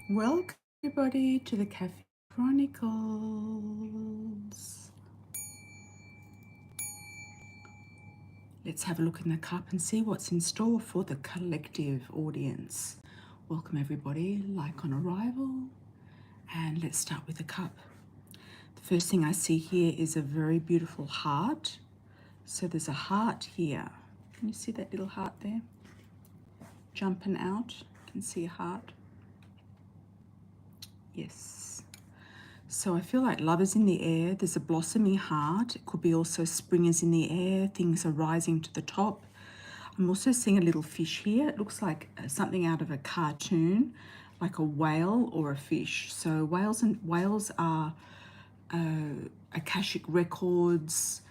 Welcome everybody to the Caffeine Chronicles. Let's have a look in the cup and see what's in store for the collective audience. Welcome everybody, like on arrival, and let's start with the cup. The first thing I see here is a very beautiful heart. So there's a heart here. Can you see that little heart there? Jumping out, you can see a heart. Yes. So I feel like love is in the air. There's a blossoming heart. It could be also spring is in the air. Things are rising to the top. I'm also seeing a little fish here. It looks like something out of a cartoon, like a whale or a fish. So whales are Akashic records,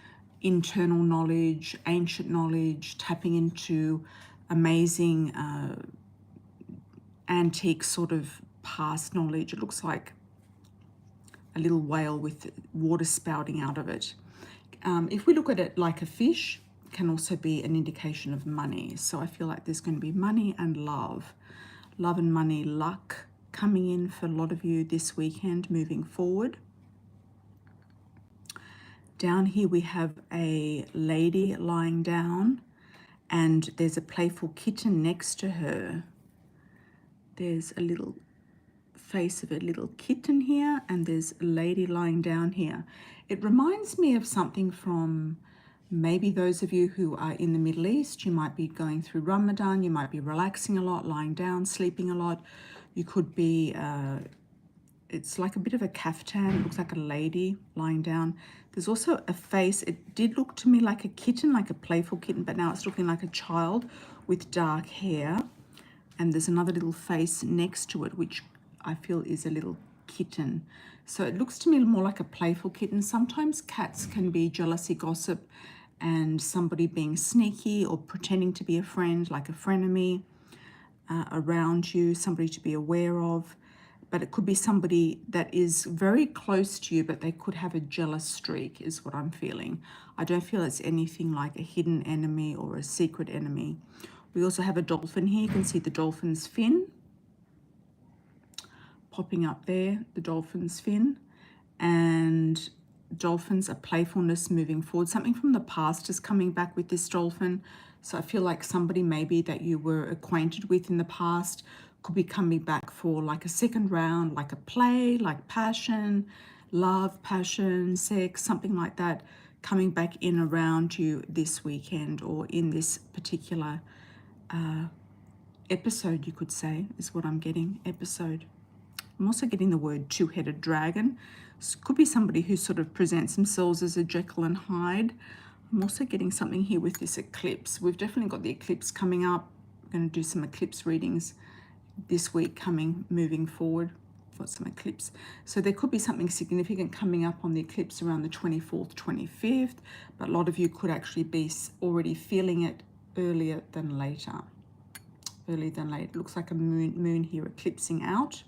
internal knowledge, ancient knowledge, tapping into amazing antique sort of past knowledge. It looks like a little whale with water spouting out of it. If we look at it like a fish, it can also be an indication of money. So I feel like there's going to be money and love. Love and money, luck coming in for a lot of you this weekend moving forward. Down here we have a lady lying down and there's a playful kitten next to her. There's a little face of a little kitten here and there's a lady lying down here. It reminds me of something from maybe those of you who are in the Middle East. You might be going through Ramadan, you might be relaxing a lot, lying down, sleeping a lot. You could be, it's like a bit of a caftan. It looks like a lady lying down. There's also a face. It did look to me like a kitten, like a playful kitten, but now it's looking like a child with dark hair. And there's another little face next to it, which I feel is a little kitten. So it looks to me more like a playful kitten. Sometimes cats can be jealousy, gossip, and somebody being sneaky or pretending to be a friend, like a frenemy around you, somebody to be aware of. But it could be somebody that is very close to you, but they could have a jealous streak, is what I'm feeling. I don't feel it's anything like a hidden enemy or a secret enemy. We also have a dolphin here. You can see the dolphin's fin popping up there, the dolphin's fin. And dolphins are playfulness moving forward. Something from the past is coming back with this dolphin. So I feel like somebody maybe that you were acquainted with in the past could be coming back for like a second round, like a play, like passion, love, passion, sex, something like that, coming back in around you this weekend or in this particular episode, you could say, is what I'm getting, episode. I'm also getting the word two-headed dragon. This could be somebody who sort of presents themselves as a Jekyll and Hyde. I'm also getting something here with this eclipse. We've definitely got the eclipse coming up. We're going to do some eclipse readings this week moving forward. Got some eclipse. So there could be something significant coming up on the eclipse around the 24th, 25th, but a lot of you could actually be already feeling it earlier than later. Earlier than late. It looks like a moon here eclipsing out.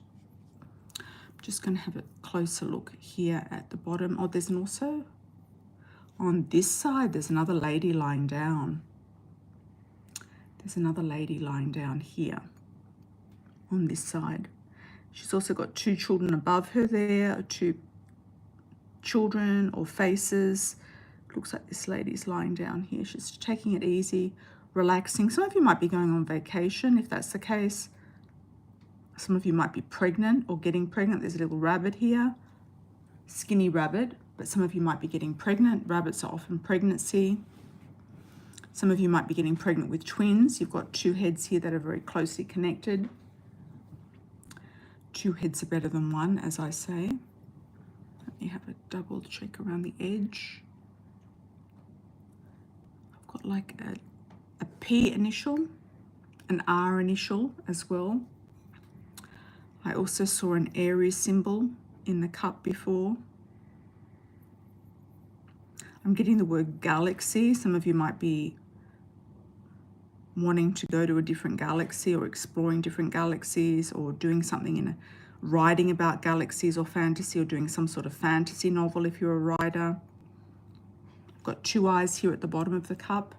Just going to have a closer look here at the bottom. Oh, there's also on this side, there's another lady lying down. There's another lady lying down here on this side. She's also got two children above her there, two children or faces. Looks like this lady's lying down here. She's taking it easy, relaxing. Some of you might be going on vacation if that's the case. Some of you might be pregnant or getting pregnant. There's a little rabbit here, skinny rabbit, but some of you might be getting pregnant. Rabbits are often pregnancy. Some of you might be getting pregnant with twins. You've got two heads here that are very closely connected. Two heads are better than one, as I say. Let me have a double check around the edge. I've got like a P initial, an R initial as well. I also saw an Aries symbol in the cup before. I'm getting the word galaxy. Some of you might be wanting to go to a different galaxy or exploring different galaxies or doing something in writing about galaxies or fantasy or doing some sort of fantasy novel if you're a writer. I've got two eyes here at the bottom of the cup.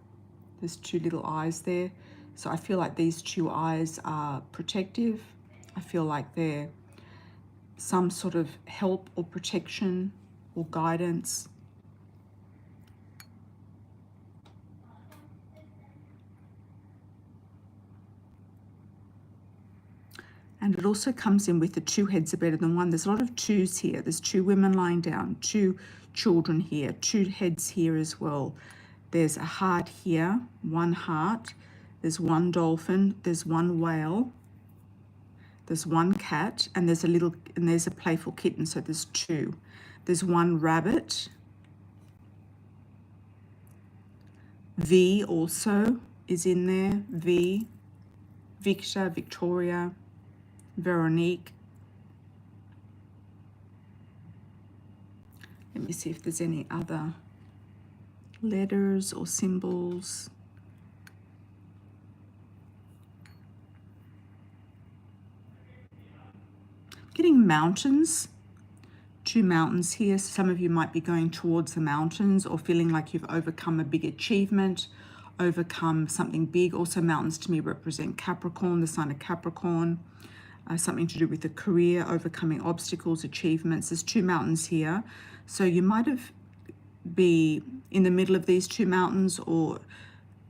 There's two little eyes there. So I feel like these two eyes are protective. I feel like they're some sort of help or protection or guidance. And it also comes in with the two heads are better than one. There's a lot of twos here. There's two women lying down, two children here, two heads here as well. There's a heart here, one heart. There's one dolphin. There's one whale. There's one cat, and there's a playful kitten. So there's two. There's one rabbit. V also is in there. V, Victor, Victoria, Veronique. Let me see if there's any other letters or symbols. Getting mountains, two mountains here. Some of you might be going towards the mountains or feeling like you've overcome a big achievement, overcome something big. Also, mountains to me represent Capricorn, the sign of Capricorn. Something to do with the career, overcoming obstacles, achievements. There's two mountains here. So you might have be in the middle of these two mountains, or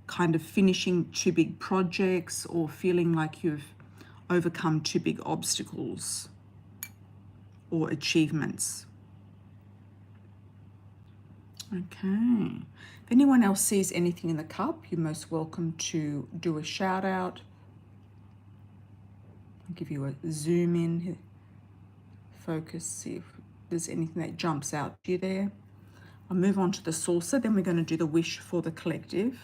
kind of finishing two big projects, or feeling like you've overcome two big obstacles or achievements. Okay. If anyone else sees anything in the cup, you're most welcome to do a shout out. I'll give you a zoom in, focus, see if there's anything that jumps out to you there. I'll move on to the saucer, then we're going to do the wish for the collective.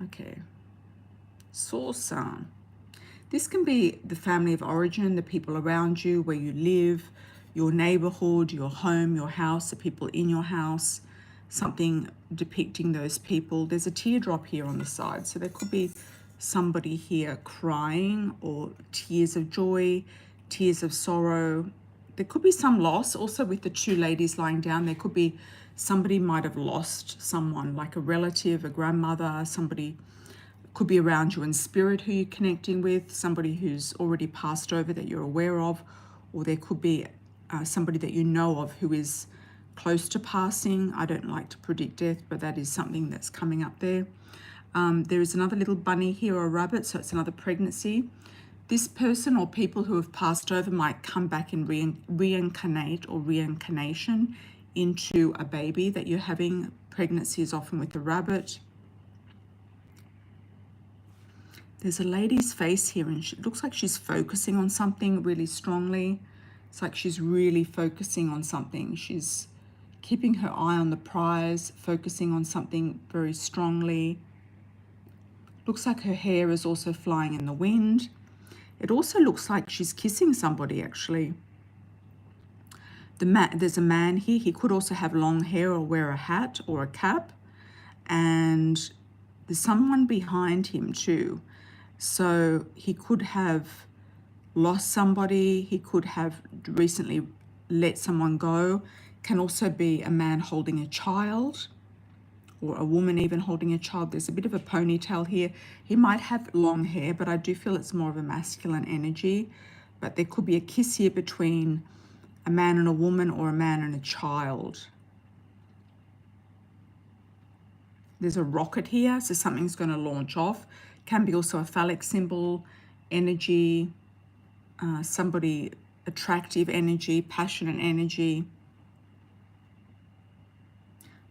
Okay. Saucer. This can be the family of origin, the people around you, where you live, your neighborhood, your home, your house, the people in your house, something depicting those people. There's a teardrop here on the side, so there could be somebody here crying, or tears of joy, tears of sorrow. There could be some loss. Also with the two ladies lying down, there could be somebody might have lost someone, like a relative, a grandmother, somebody could be around you in spirit who you're connecting with, somebody who's already passed over that you're aware of, or there could be somebody that you know of who is close to passing. I don't like to predict death, but that is something that's coming up there. There is another little bunny here, or a rabbit, so it's another pregnancy. This person or people who have passed over might come back and reincarnate or reincarnation into a baby that you're having. Pregnancy is often with a rabbit. There's a lady's face here, and it looks like she's focusing on something really strongly. It's like she's really focusing on something. She's keeping her eye on the prize, focusing on something very strongly. Looks like her hair is also flying in the wind. It also looks like she's kissing somebody, actually. There's a man here. He could also have long hair or wear a hat or a cap. And there's someone behind him too. So he could have lost somebody. He could have recently let someone go. Can also be a man holding a child, or a woman even holding a child. There's a bit of a ponytail here. He might have long hair, but I do feel it's more of a masculine energy. But there could be a kiss here between a man and a woman, or a man and a child. There's a rocket here, so something's going to launch off. Can be also a phallic symbol, energy, somebody attractive energy, passionate energy.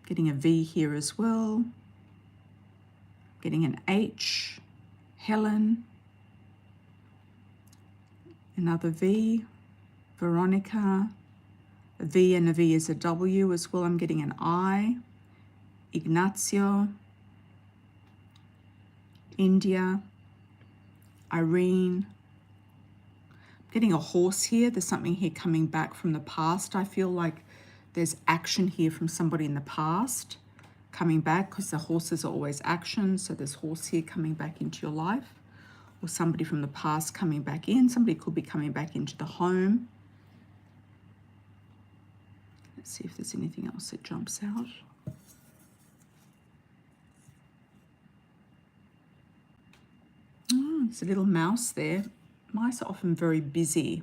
Getting a V here as well. Getting an H, Helen. Another V, Veronica. A V and a V is a W as well. I'm getting an I, Ignacio. India, Irene. Getting a horse here. There's something here coming back from the past. I feel like there's action here from somebody in the past coming back, because the horses are always action. So there's horse here coming back into your life, or somebody from the past coming back in. Somebody could be coming back into the home. Let's see if there's anything else that jumps out. Oh, there's a little mouse there. Mice are often very busy.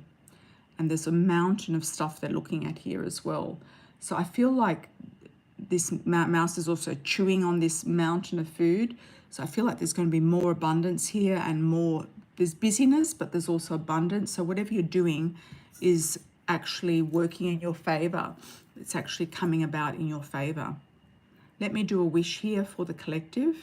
and there's a mountain of stuff they're looking at here as well. So I feel like this mouse is also chewing on this mountain of food. So I feel like there's going to be more abundance here, and more, there's busyness, but there's also abundance. So whatever you're doing is actually working in your favor. It's actually coming about in your favor. Let me do a wish here for the collective.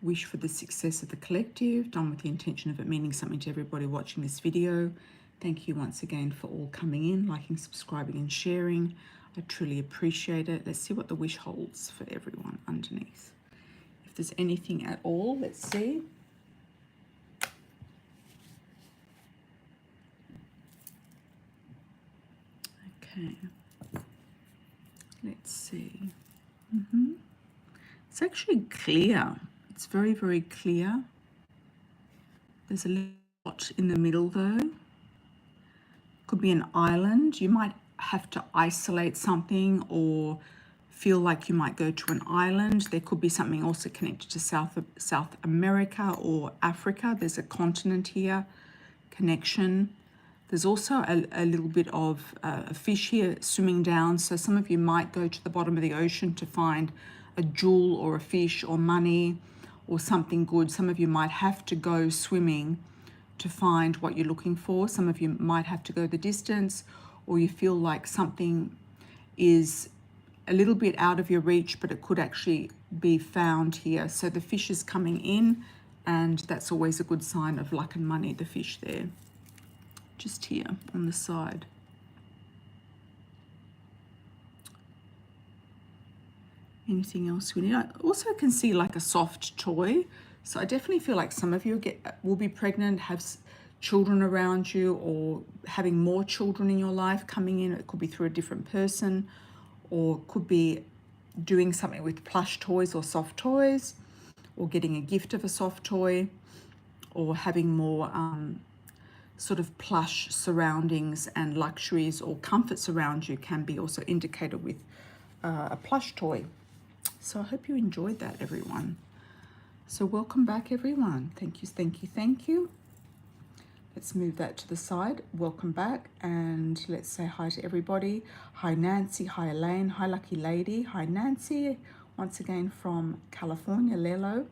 Wish for the success of the collective, done with the intention of it meaning something to everybody watching this video. Thank you once again for all coming in, liking, subscribing and sharing. I truly appreciate it. Let's see what the wish holds for everyone underneath. If there's anything at all, let's see. Okay. Let's see. It's actually clear. It's very, very clear. There's a lot in the middle though. Could be an island. You might have to isolate something, or feel like you might go to an island. There could be something also connected to South America or Africa. There's a continent here, connection. There's also a little bit of a fish here swimming down. So some of you might go to the bottom of the ocean to find a jewel or a fish or money or something good. Some of you might have to go swimming to find what you're looking for. Some of you might have to go the distance, or you feel like something is a little bit out of your reach, but it could actually be found here. So the fish is coming in, and that's always a good sign of luck and money, the fish there. Just here on the side. Anything else we need? I also can see like a soft toy. So I definitely feel like some of you will be pregnant, have children around you, or having more children in your life coming in. It could be through a different person, or could be doing something with plush toys or soft toys, or getting a gift of a soft toy, or having more sort of plush surroundings and luxuries or comforts around you can be also indicated with a plush toy. So I hope you enjoyed that, everyone. So welcome back, everyone. Thank you, thank you, thank you. Let's move that to the side. Welcome back, and let's say hi to everybody. Hi Nancy, hi Elaine, hi Lucky Lady, hi Nancy, once again from California, Lelo.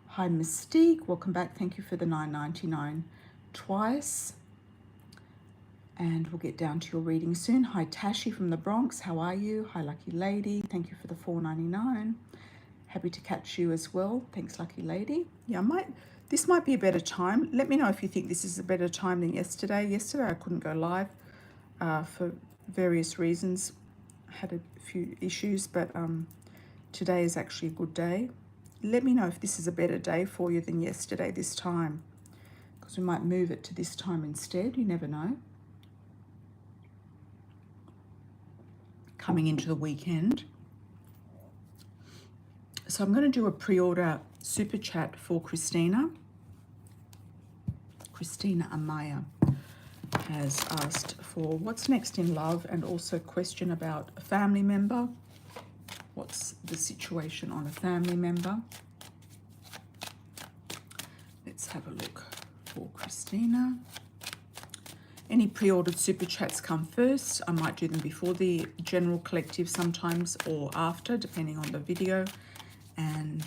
Hi Mystique, welcome back. Thank you for the $9.99 twice. And we'll get down to your reading soon. Hi Tashi from the Bronx, how are you? Hi Lucky Lady, thank you for the $4.99. Happy to catch you as well. Thanks, Lucky Lady. Yeah, this might be a better time. Let me know if you think this is a better time than yesterday. Yesterday I couldn't go live for various reasons. I had a few issues, but today is actually a good day. Let me know if this is a better day for you than yesterday this time, because we might move it to this time instead. You never know. Coming into the weekend. So I'm going to do a pre-order super chat for Christina. Christina Amaya has asked for what's next in love, and also a question about a family member. What's the situation on a family member? Let's have a look for Christina. Any pre-ordered super chats come first. I might do them before the general collective sometimes, or after, depending on the video. And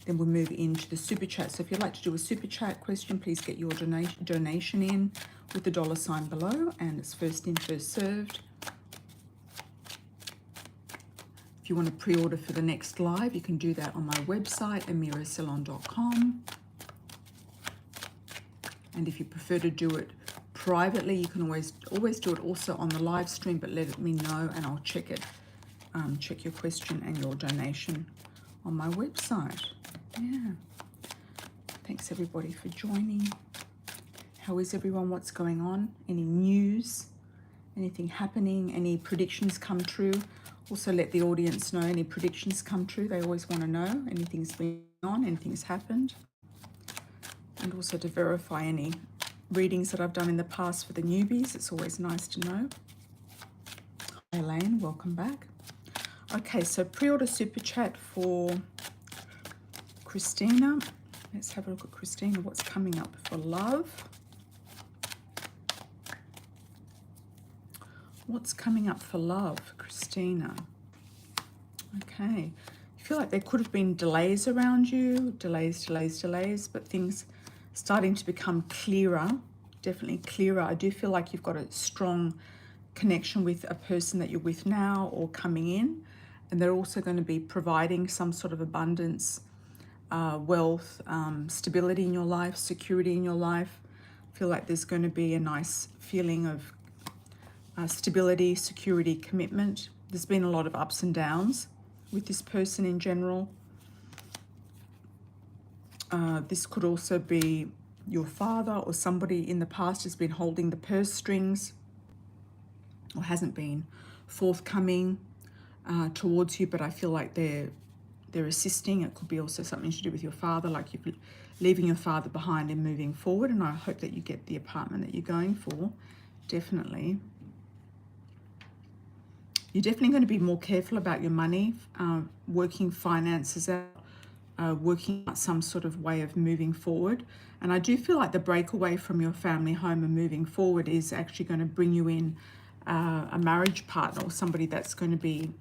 then we'll move into the super chat. So if you'd like to do a super chat question, please get your donation in with the $ below, and it's first in, first served. If you want to pre-order for the next live, you can do that on my website, amiracelon.com. And if you prefer to do it privately, you can always do it also on the live stream, but let me know and I'll check it. Check your question and your donation on my website. Yeah. Thanks everybody for joining. How is everyone? What's going on? Any news? Anything happening? Any predictions come true? Also let the audience know any predictions come true. They always want to know anything's been on, anything's happened. And also to verify any readings that I've done in the past for the newbies. It's always nice to know. Hi Elaine, welcome back. Okay, so pre-order super chat for Christina. Let's have a look at Christina. What's coming up for love? What's coming up for love, Christina? Okay. I feel like there could have been delays around you. Delays, but things starting to become clearer. Definitely clearer. I do feel like you've got a strong connection with a person that you're with now or coming in. And they're also going to be providing some sort of abundance, wealth, stability in your life, security in your life. I feel like there's going to be a nice feeling of stability, security, commitment. There's been a lot of ups and downs with this person in general. This could also be your father or somebody in the past has been holding the purse strings or hasn't been forthcoming towards you, but I feel like they're assisting. It could be also something to do with your father, like you're leaving your father behind and moving forward, and I hope that you get the apartment that you're going for, definitely. You're definitely going to be more careful about your money, working finances out, working out some sort of way of moving forward. And I do feel like the breakaway from your family home and moving forward is actually going to bring you in a marriage partner or somebody that's going to be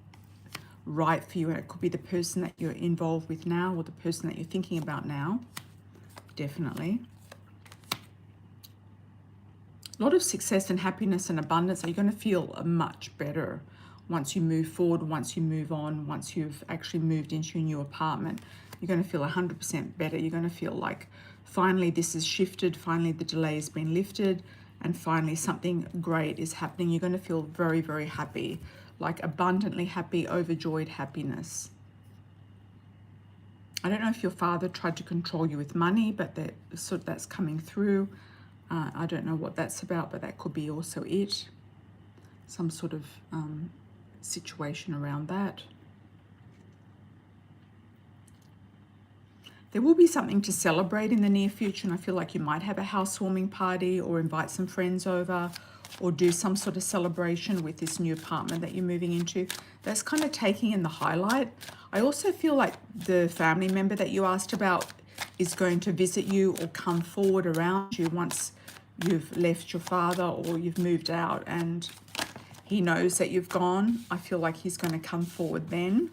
right for you. It could be the person that you're involved with now or the person that you're thinking about now. Definitely. A lot of success and happiness and abundance. You're going to feel much better once you move forward, once you move on, once you've actually moved into your new apartment. You're going to feel 100% better. You're going to feel like finally this is shifted, finally the delay has been lifted, and finally something great is happening. You're going to feel very, very happy, like abundantly happy, overjoyed happiness. I don't know if your father tried to control you with money, but that's coming through. I don't know what that's about, but that could be also it. Some sort of situation around that. There will be something to celebrate in the near future, and I feel like you might have a housewarming party or invite some friends over or do some sort of celebration with this new apartment that you're moving into. That's kind of taking in the highlight. I also feel like the family member that you asked about is going to visit you or come forward around you once you've left your father or you've moved out and he knows that you've gone. I feel like he's going to come forward then.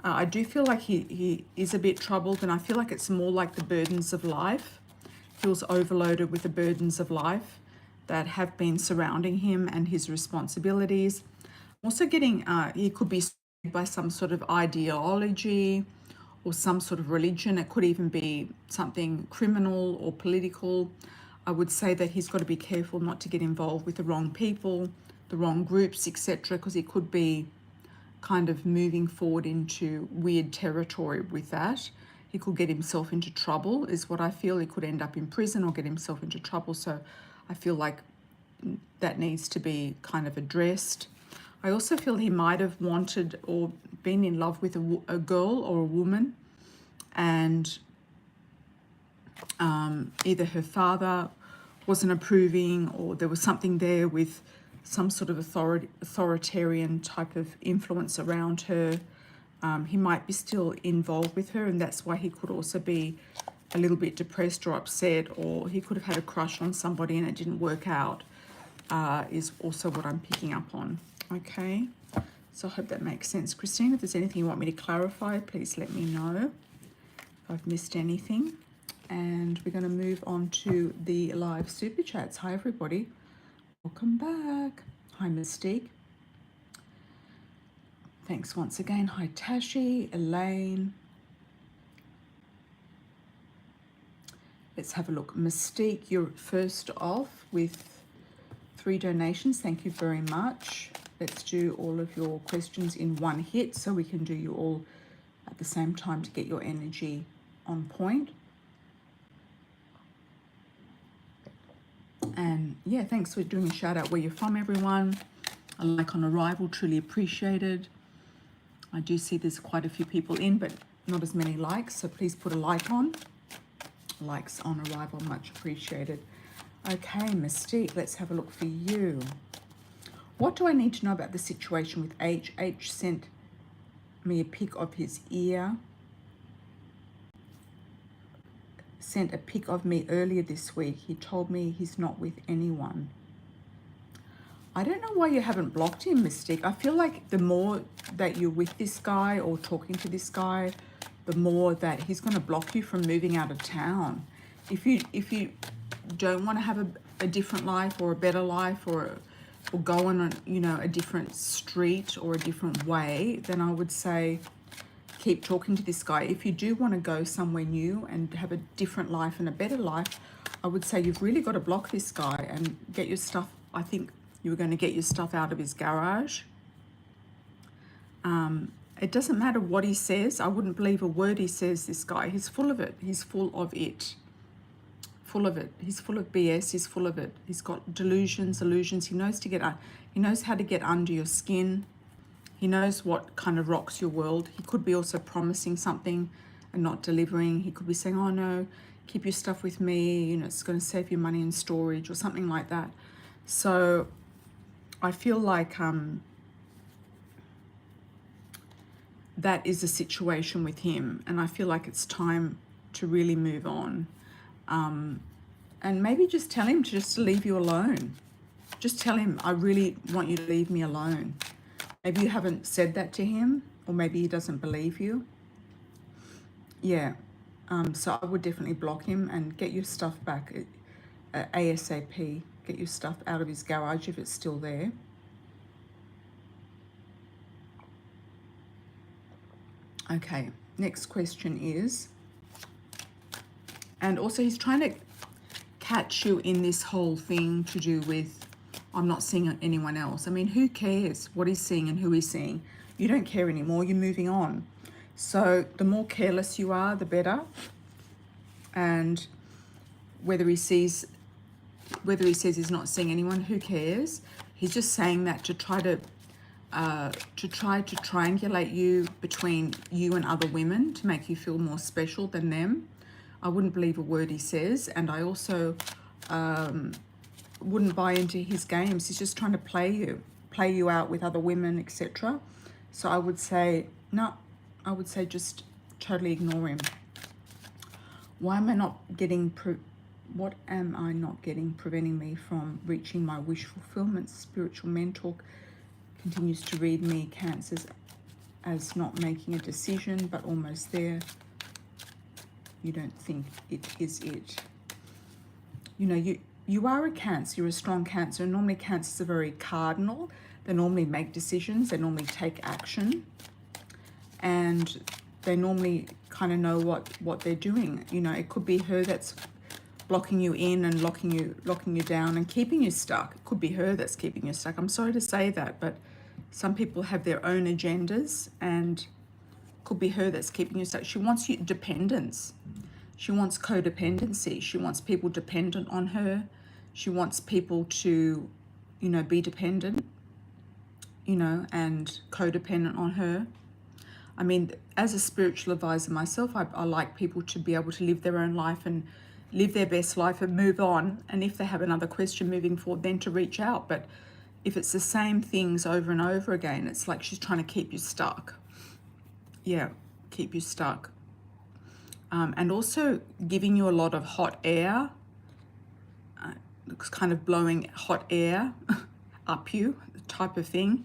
I do feel like he is a bit troubled, and I feel like it's more like the burdens of life. Feels overloaded with the burdens of life that have been surrounding him and his responsibilities. Also getting, he could be swayed by some sort of ideology or some sort of religion. It could even be something criminal or political. I would say that he's got to be careful not to get involved with the wrong people, the wrong groups, etc., because he could be kind of moving forward into weird territory with that. He could get himself into trouble, is what I feel. He could end up in prison or get himself into trouble. So I feel like that needs to be kind of addressed. I also feel he might have wanted or been in love with a girl or a woman, and either her father wasn't approving, or there was something there with some sort of authoritarian type of influence around her. He might be still involved with her, and that's why he could also be a little bit depressed or upset, or he could have had a crush on somebody and it didn't work out, is also what I'm picking up on. Okay, so I hope that makes sense. Christine, if there's anything you want me to clarify, please let me know if I've missed anything. And we're going to move on to the live super chats. Hi everybody, welcome back. Hi Mystique, thanks once again. Hi Tashi, Elaine. Let's have a look. Mystique, you're first off with 3 donations. Thank you very much. Let's do all of your questions in one hit so we can do you all at the same time to get your energy on point. And yeah, thanks for doing a shout out where you're from, everyone. A like on arrival, truly appreciated. I do see there's quite a few people in, but not as many likes, so please put a like on. Likes on arrival, much appreciated. Okay, Mystique, let's have a look for you. What do I need to know about the situation with H? H sent me a pic of his ear. sent a pic of me earlier this week. He told me he's not with anyone. I don't know why you haven't blocked him, Mystic. I feel like the more that you're with this guy or talking to this guy, the more that he's going to block you from moving out of town. If you don't want to have a different life or a better life or go on a different street or a different way, then I would say keep talking to this guy. If you do want to go somewhere new and have a different life and a better life, I would say you've really got to block this guy and get your stuff. I think you were going to get your stuff out of his garage. It doesn't matter what he says. I wouldn't believe a word he says, this guy. He's full of it. He's full of it. Full of it. He's full of BS. He's full of it. He's got delusions, illusions. He knows how to get under your skin. He knows what kind of rocks your world. He could be also promising something and not delivering. He could be saying, oh no, keep your stuff with me. It's going to save you money in storage or something like that. So I feel like that is a situation with him, and I feel like it's time to really move on. And maybe just tell him to leave you alone. Just tell him, I really want you to leave me alone. Maybe you haven't said that to him, or maybe he doesn't believe you. Yeah, so I would definitely block him and get your stuff back ASAP. Get your stuff out of his garage if it's still there. Okay, next question is, and also he's trying to catch you in this whole thing to do with, I'm not seeing anyone else. I mean, who cares what he's seeing and who he's seeing? You don't care anymore, you're moving on. So the more careless you are, the better. And whether he says he's not seeing anyone, who cares? He's just saying that to try to triangulate you between you and other women to make you feel more special than them. I wouldn't believe a word he says, and I also wouldn't buy into his games. He's just trying to play you out with other women, etc. So I would say no. I would say just totally ignore him. Why am I not getting? What am I not getting preventing me from reaching my wish fulfillment? Spiritual mentor continues to read me cancers as not making a decision, but almost there. You don't think it is it. You are a Cancer. You're a strong Cancer. And normally Cancers are very cardinal. They normally make decisions. They normally take action. And they normally kind of know what they're doing. It could be her that's blocking you in and locking you down and keeping you stuck. It could be her that's keeping you stuck. I'm sorry to say that, but some people have their own agendas, and it could be her that's keeping you stuck. She wants you dependence. She wants codependency. She wants people dependent on her. She wants people to, be dependent, and codependent on her. I mean, as a spiritual advisor myself, I like people to be able to live their own life and live their best life and move on. And if they have another question moving forward, then to reach out. But if it's the same things over and over again, it's like she's trying to keep you stuck. Yeah, keep you stuck. And also giving you a lot of hot air. Looks kind of blowing hot air up you, type of thing.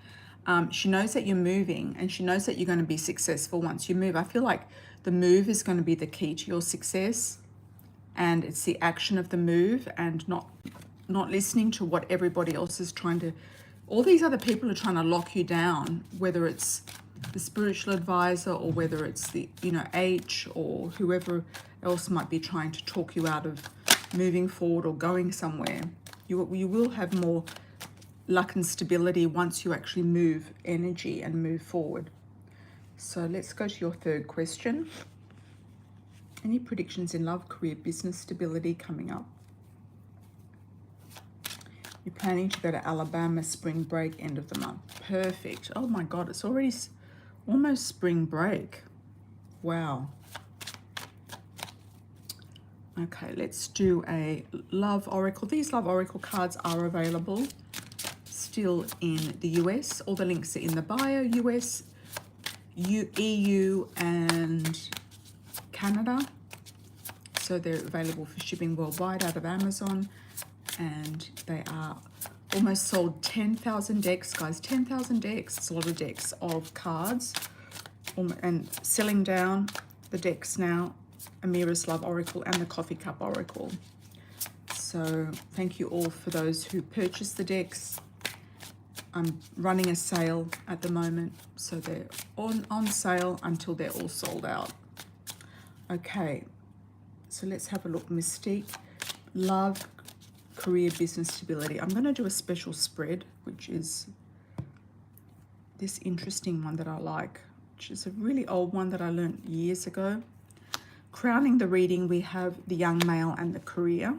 She knows that you're moving, and she knows that you're going to be successful once you move. I feel like the move is going to be the key to your success, and it's the action of the move, and not listening to what everybody else is trying to. All these other people are trying to lock you down, whether it's the spiritual advisor or whether it's the H or whoever else might be trying to talk you out of moving forward or going somewhere. You will have more luck and stability once you actually move energy and move forward. So let's go to your third question. Any predictions in love, career, business, stability coming up? You're planning to go to Alabama spring break end of the month. Perfect. Oh my God, it's already almost spring break. Wow. Okay, let's do a love oracle. These love oracle cards are available still in the US. All the links are in the bio. US, EU, and Canada. So they're available for shipping worldwide out of Amazon, and they are almost sold 10,000 decks, guys. 10,000 decks. It's a lot of decks of cards, and selling down the decks now. Amira's Love Oracle and the Coffee Cup Oracle. So thank you all for those who purchased the decks. I'm running a sale at the moment, so they're on sale until they're all sold out. Okay, so let's have a look. Mystique, love, career, business, stability. I'm going to do a special spread, which is this interesting one that I like, which is a really old one that I learned years ago. Crowning the reading, we have the young male and the career.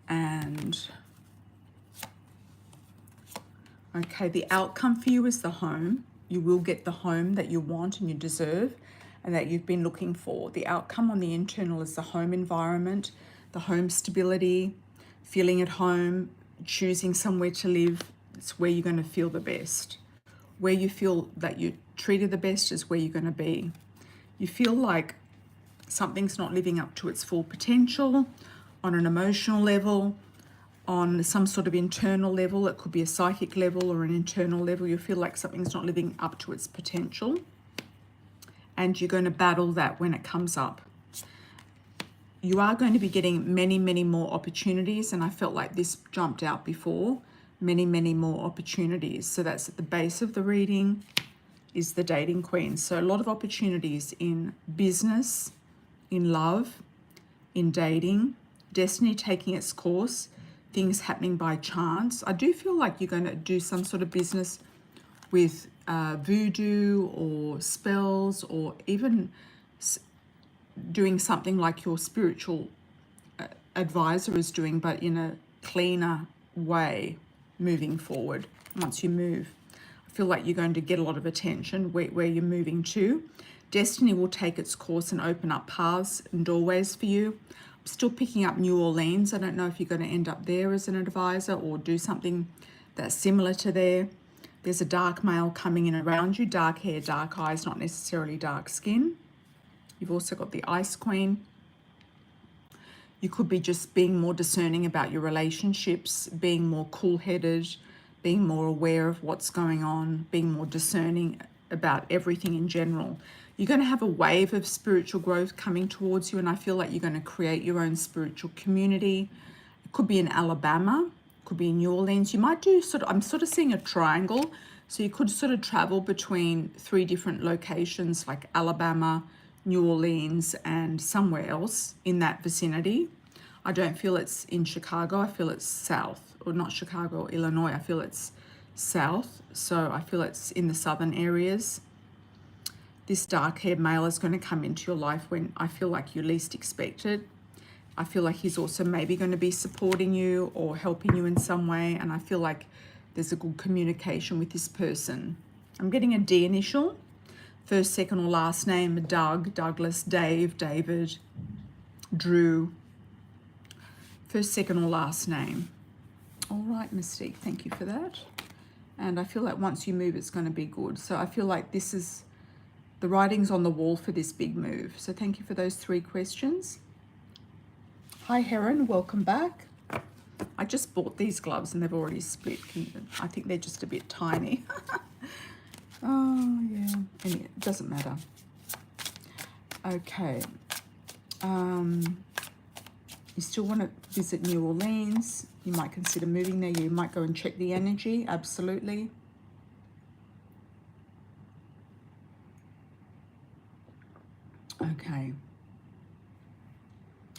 And okay, the outcome for you is the home. You will get the home that you want and you deserve and that you've been looking for. The outcome on the internal is the home environment, the home stability, feeling at home, choosing somewhere to live. It's where you're going to feel the best. Where you feel that you're treated the best is where you're going to be. You feel like something's not living up to its full potential on an emotional level, on some sort of internal level. It could be a psychic level or an internal level. You feel like something's not living up to its potential, and you're going to battle that when it comes up. You are going to be getting many, many more opportunities, and I felt like this jumped out before. Many, many more opportunities. So that's at the base of the reading, is the dating queen. So a lot of opportunities in business, in love, in dating, destiny taking its course, things happening by chance. I do feel like you're going to do some sort of business with voodoo or spells, or even doing something like your spiritual advisor is doing, but in a cleaner way moving forward. Once you move, I feel like you're going to get a lot of attention where you're moving to. Destiny will take its course and open up paths and doorways for you. I'm still picking up New Orleans. I don't know if you're going to end up there as an advisor or do something that's similar to there. There's a dark male coming in around you, dark hair, dark eyes, not necessarily dark skin. You've also got the Ice Queen. You could be just being more discerning about your relationships, being more cool-headed, being more aware of what's going on, being more discerning about everything in general. You're going to have a wave of spiritual growth coming towards you, and I feel like you're going to create your own spiritual community. It could be in Alabama, could be in New Orleans. You might do I'm sort of seeing a triangle, so you could sort of travel between 3 different locations like Alabama, New Orleans, and somewhere else in that vicinity. I don't feel it's in Chicago. I feel it's south, or not Chicago, Illinois. I feel it's south, so I feel it's in the southern areas. This dark-haired male is going to come into your life when I feel like you least expect it. I feel like he's also maybe going to be supporting you or helping you in some way, and I feel like there's a good communication with this person. I'm getting a D initial. First, second, or last name: Doug, Douglas, Dave, David, Drew. First, second, or last name. All right, Mystique, thank you for that. And I feel like once you move, it's going to be good. So I feel like this is the writing's on the wall for this big move. So thank you for those 3 questions. Hi, Heron, welcome back. I just bought these gloves and they've already split. I think they're just a bit tiny. Oh, yeah. Anyway, it doesn't matter. Okay. You still want to visit New Orleans. You might consider moving there. You might go and check the energy. Absolutely. Okay.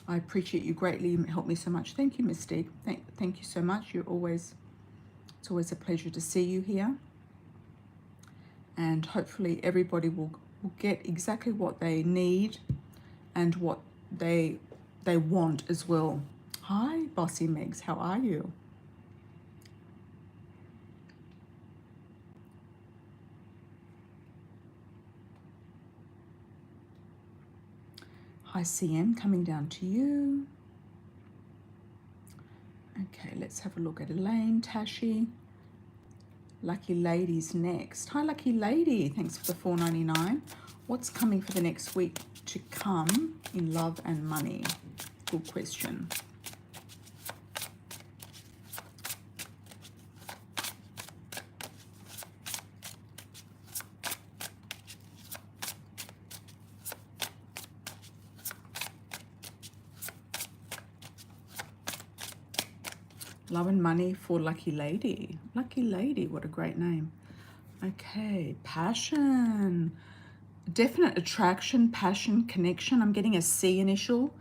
I appreciate you greatly. You helped me so much. Thank you, Mystique. Thank you so much. It's always a pleasure to see you here. And hopefully everybody will get exactly what they need and what they want as well. Hi, Bossy Megs, how are you? Hi, CM, coming down to you. Okay, let's have a look at Elaine, Tashi, Lucky Lady's next. Hi, Lucky Lady. Thanks for the $4.99. What's coming for the next week to come in love and money? Good question. Love and money for Lucky Lady. Lucky Lady, what a great name. Okay, passion. Definite attraction, passion, connection. I'm getting a C initial.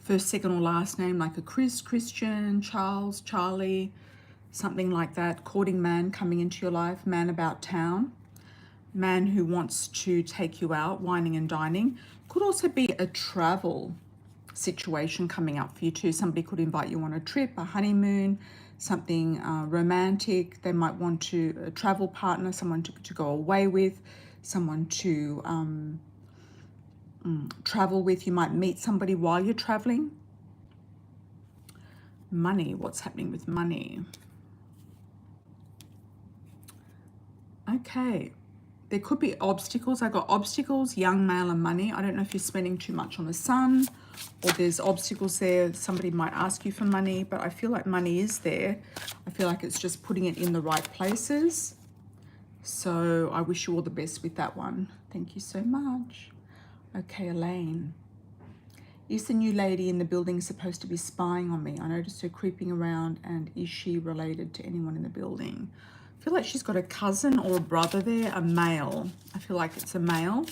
First, second, or last name, like a Chris, Christian, Charles, Charlie, something like that. Courting man coming into your life. Man about town. Man who wants to take you out, wining and dining. Could also be a travel situation coming up for you too. Somebody could invite you on a trip, a honeymoon, something romantic. They might want to a travel partner, someone to go away with, someone to travel with. You might meet somebody while you're traveling. Money, what's happening with money? Okay, there could be obstacles. I got obstacles, young male and money. I don't know if you're spending too much on the sun or there's obstacles there. Somebody might ask you for money, but I feel like money is there. I feel like it's just putting it in the right places. So I wish you all the best with that one. Thank you so much. Okay, Elaine. Is the new lady in the building supposed to be spying on me? I noticed her creeping around, and is she related to anyone in the building? I feel like she's got a cousin or a brother there, a male. I feel like it's a male.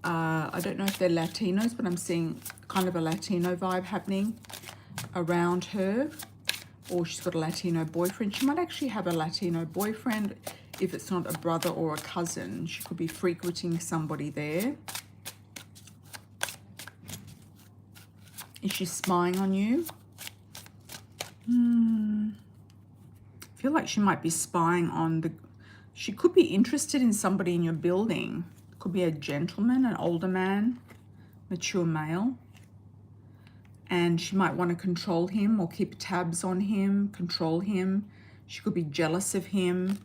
I don't know if they're Latinos, but I'm seeing kind of a Latino vibe happening around her. Or she's got a Latino boyfriend. She might actually have a Latino boyfriend if it's not a brother or a cousin. She could be frequenting somebody there. Is she spying on you? I feel like she might be spying on the... She could be interested in somebody in your building. Could be a gentleman, an older man, mature male. And she might want to control him or keep tabs on him, control him. She could be jealous of him.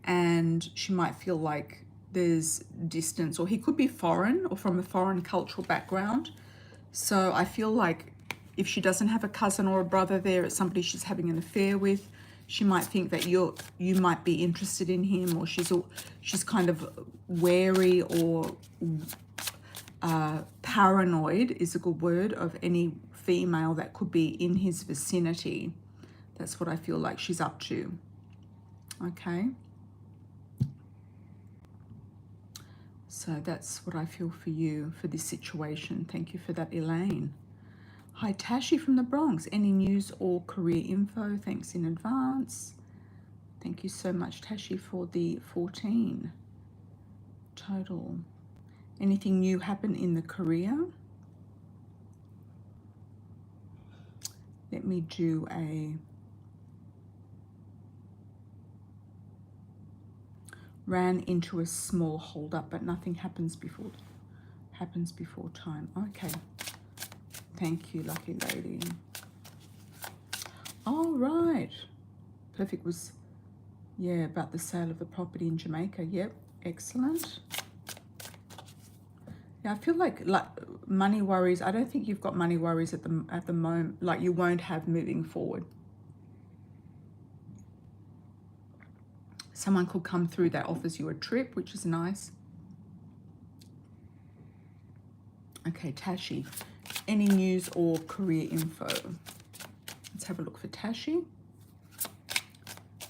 And she might feel like there's distance. Or he could be foreign or from a foreign cultural background. So I feel like if she doesn't have a cousin or a brother there, it's somebody she's having an affair with. She might think that you might be interested in him, or she's kind of wary or paranoid is a good word of any female that could be in his vicinity. That's what I feel like she's up to. Okay. So that's what I feel for you for this situation. Thank you for that, Elaine. Hi, Tashi from the Bronx. Any news or career info? Thanks in advance. Thank you so much, Tashi, for the 14 total. Anything new happen in the career? Let me do a... Ran into a small hold-up, but nothing happens before time. Okay. Thank you, lucky lady. All right. Perfect was, yeah, about the sale of the property in Jamaica. Yep, excellent. Yeah, I feel like money worries. I don't think you've got money worries at the moment. Like you won't have moving forward. Someone could come through that offers you a trip, which is nice. Okay, Tashi. Any news or career info? Let's have a look for Tashi.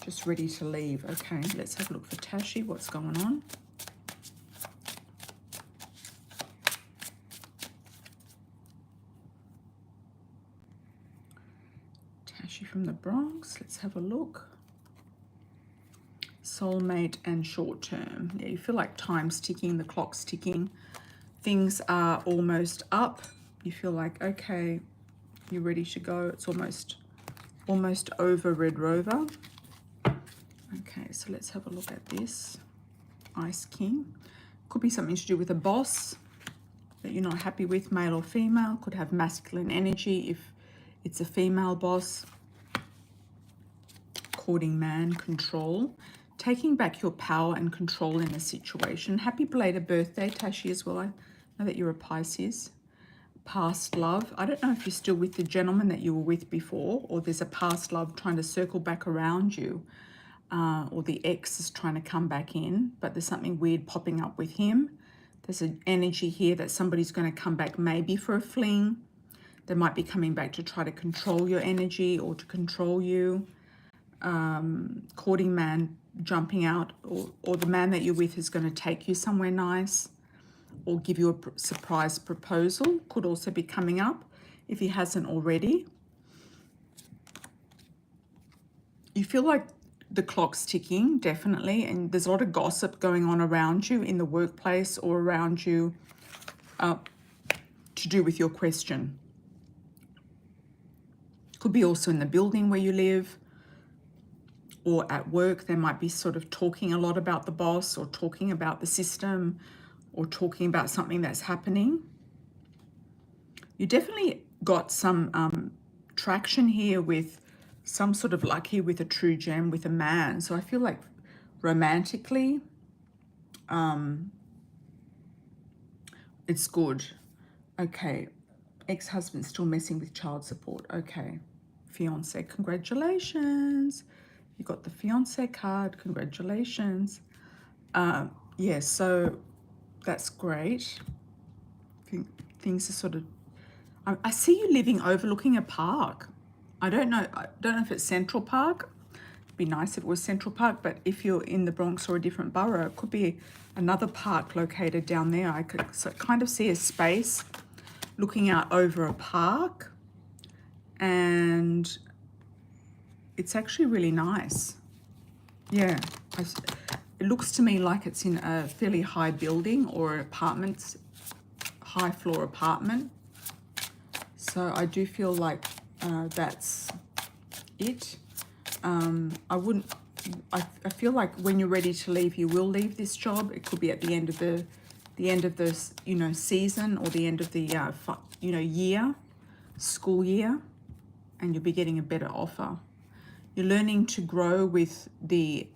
Just ready to leave. Okay, let's have a look for Tashi. What's going on? Tashi from the Bronx. Let's have a look. Soulmate and short term. Yeah, you feel like time's ticking, the clock's ticking. Things are almost up. You feel like, okay, you're ready to go. It's almost over, Red Rover. Okay, so let's have a look at this. Ice King. Could be something to do with a boss that you're not happy with, male or female. Could have masculine energy if it's a female boss. Courting man, control. taking back your power and control in a situation. Happy belated birthday, Tashi, as well. I know that you're a Pisces. Past love. I don't know if you're still with the gentleman that you were with before, or there's a past love trying to circle back around you, or the ex is trying to come back in, but there's something weird popping up with him. There's an energy here that somebody's going to come back maybe for a fling. They might be coming back to try to control your energy or to control you. Courting man jumping out, or the man that you're with is going to take you somewhere nice or give you a surprise proposal. Could also be coming up if he hasn't already. You feel like the clock's ticking, definitely, and there's a lot of gossip going on around you in the workplace or around you to do with your question. Could be also in the building where you live or at work. They might be sort of talking a lot about the boss or talking about the system or talking about something that's happening. You definitely got some traction here with some sort of luck here with a true gem, with a man. So I feel like romantically, it's good. Okay, ex-husband still messing with child support. Okay, fiance, congratulations. You got the fiance card, congratulations. Yeah, so that's great. Things are sort of, I see you living overlooking a park. I don't know if it's Central Park. It'd be nice if it was Central Park, but if you're in the Bronx or a different borough, it could be another park located down there. I could kind of see a space looking out over a park, and it's actually really nice. Yeah, it looks to me like it's in a fairly high building or apartments, high floor apartment. So I do feel like that's it. I feel like when you're ready to leave, you will leave this job. It could be at the end of the season, or the end of the year, school year, and you'll be getting a better offer. You're learning to grow with the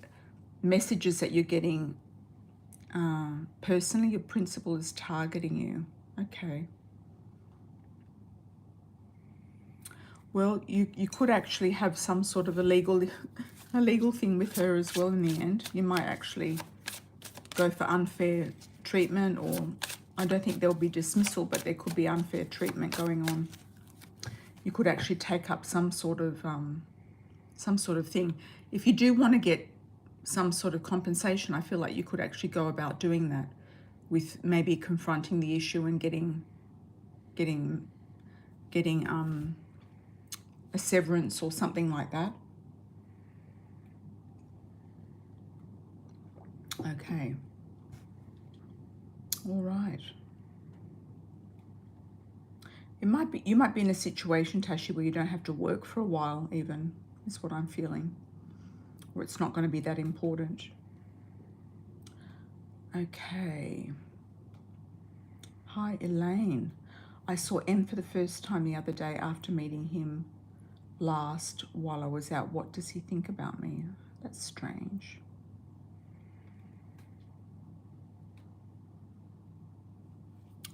messages that you're getting. Personally, your principal is targeting you. Okay. Well, you could actually have some sort of a legal thing with her as well in the end. You might actually go for unfair treatment, or I don't think there'll be dismissal, but there could be unfair treatment going on. You could actually take up some sort of thing. If you do want to get some sort of compensation, I feel like you could actually go about doing that with maybe confronting the issue and getting a severance or something like that. Okay. All right. You might be in a situation, Tashi, where you don't have to work for a while even, is what I'm feeling. Or it's not going to be that important. Okay. Hi, Elaine. I saw N for the first time the other day after meeting him last while I was out. What does he think about me? That's strange.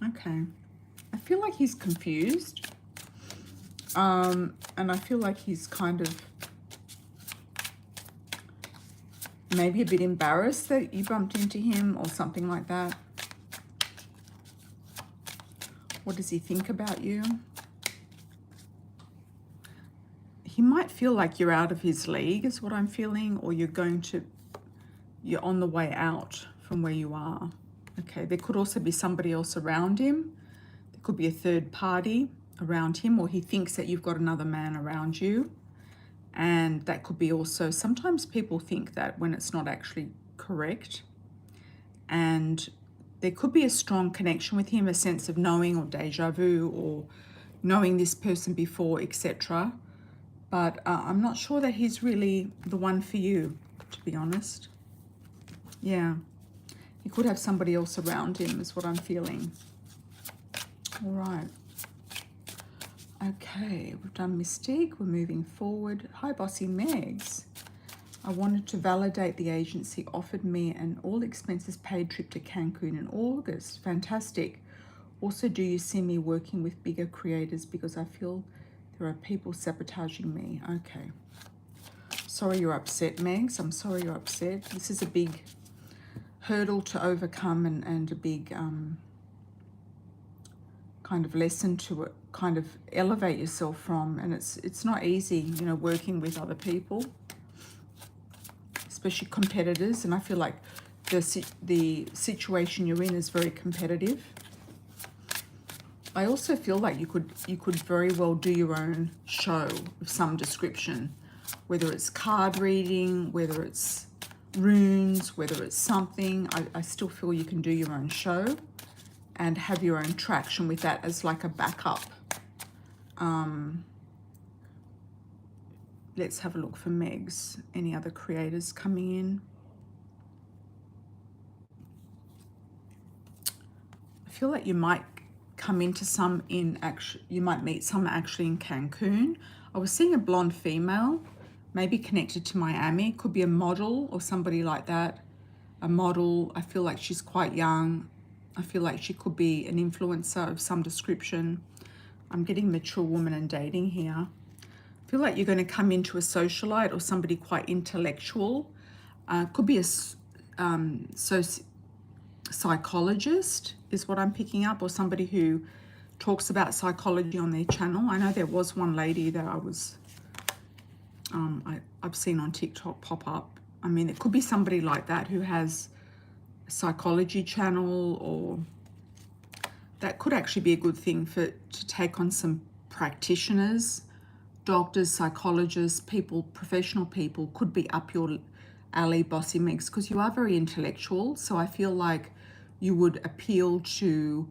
Okay. I feel like he's confused. And I feel like he's kind of maybe a bit embarrassed that you bumped into him or something like that. What does he think about you? He might feel like you're out of his league, is what I'm feeling, or you're on the way out from where you are. Okay, there could also be somebody else around him. There could be a third party around him, or he thinks that you've got another man around you. And that could be also, sometimes people think that when it's not actually correct. And there could be a strong connection with him, a sense of knowing or deja vu or knowing this person before, etc. But I'm not sure that he's really the one for you, to be honest. Yeah. He could have somebody else around him, is what I'm feeling. All right. Okay, we've done Mystique. We're moving forward. Hi, Bossy Megs. I wanted to validate the agency offered me an all expenses paid trip to Cancun in August. Fantastic. Also, do you see me working with bigger creators because I feel there are people sabotaging me? Okay. Sorry you're upset, Megs. I'm sorry you're upset. This is a big hurdle to overcome and a big kind of lesson to kind of elevate yourself from. And it's not easy, you know, working with other people, especially competitors. And I feel like the situation you're in is very competitive. I also feel like you could very well do your own show of some description, whether it's card reading, whether it's runes, whether it's something. I still feel you can do your own show and have your own traction with that as like a backup. Let's have a look for Megs. Any other creators coming in? I feel like you might come into some you might meet some actually in Cancun. I was seeing a blonde female, maybe connected to Miami. Could be a model or somebody like that. A model. I feel like she's quite young. I feel like she could be an influencer of some description. I'm getting mature woman and dating here. I feel like you're going to come into a socialite or somebody quite intellectual. Could be a psychologist is what I'm picking up, or somebody who talks about psychology on their channel. I know there was one lady that I've seen on TikTok pop up. I mean, it could be somebody like that who has a psychology channel, or that could actually be a good thing to take on some practitioners, doctors, psychologists, people, professional people. Could be up your alley, Bossy Megs, because you are very intellectual. So I feel like you would appeal to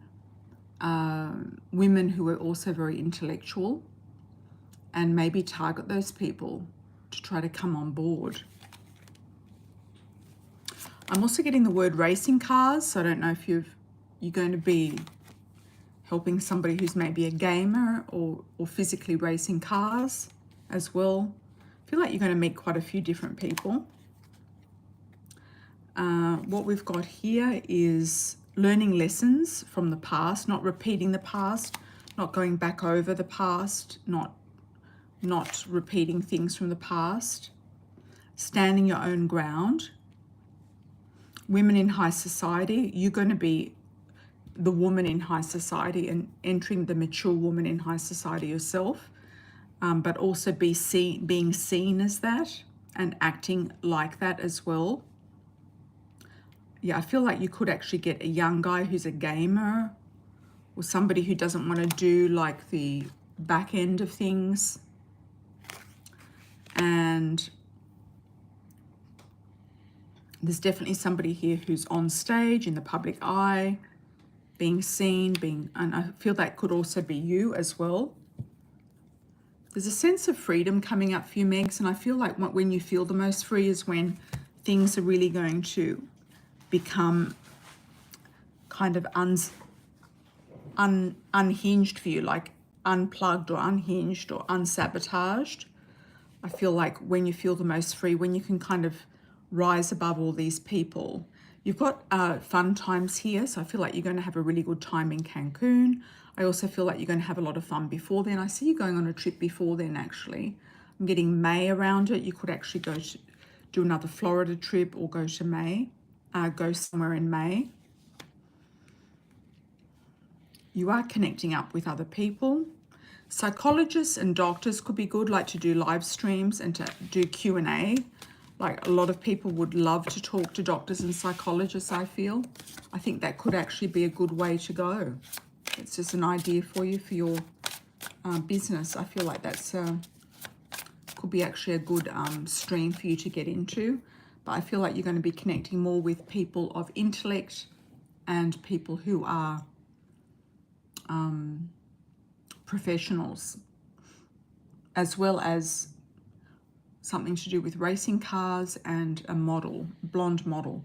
women who are also very intellectual, and maybe target those people to try to come on board. I'm also getting the word racing cars, so I don't know if you're going to be helping somebody who's maybe a gamer or physically racing cars as well. I feel like you're going to meet quite a few different people. What we've got here is learning lessons from the past, not repeating the past, not going back over the past, not repeating things from the past, standing your own ground. Women in high society, you're going to be the woman in high society and entering the mature woman in high society yourself, but also being seen as that and acting like that as well. Yeah, I feel like you could actually get a young guy who's a gamer, or somebody who doesn't want to do like the back end of things. And there's definitely somebody here who's on stage in the public eye, being seen, and I feel that could also be you as well. There's a sense of freedom coming up for you, Megs, and I feel like when you feel the most free is when things are really going to become kind of unhinged for you, like unplugged or unhinged or unsabotaged. I feel like when you feel the most free, when you can kind of rise above all these people. You've got fun times here, so I feel like you're going to have a really good time in Cancun. I also feel like you're going to have a lot of fun before then. I see you going on a trip before then, actually. I'm getting May around it. You could actually do another Florida trip, or go to May. Go somewhere in May. You are connecting up with other people. Psychologists and doctors could be good, like to do live streams and to do Q&A. Like a lot of people would love to talk to doctors and psychologists, I feel. I think that could actually be a good way to go. It's just an idea for you for your business. I feel like that's could be actually a good stream for you to get into. But I feel like you're going to be connecting more with people of intellect and people who are professionals, as well as something to do with racing cars and a model, blonde model.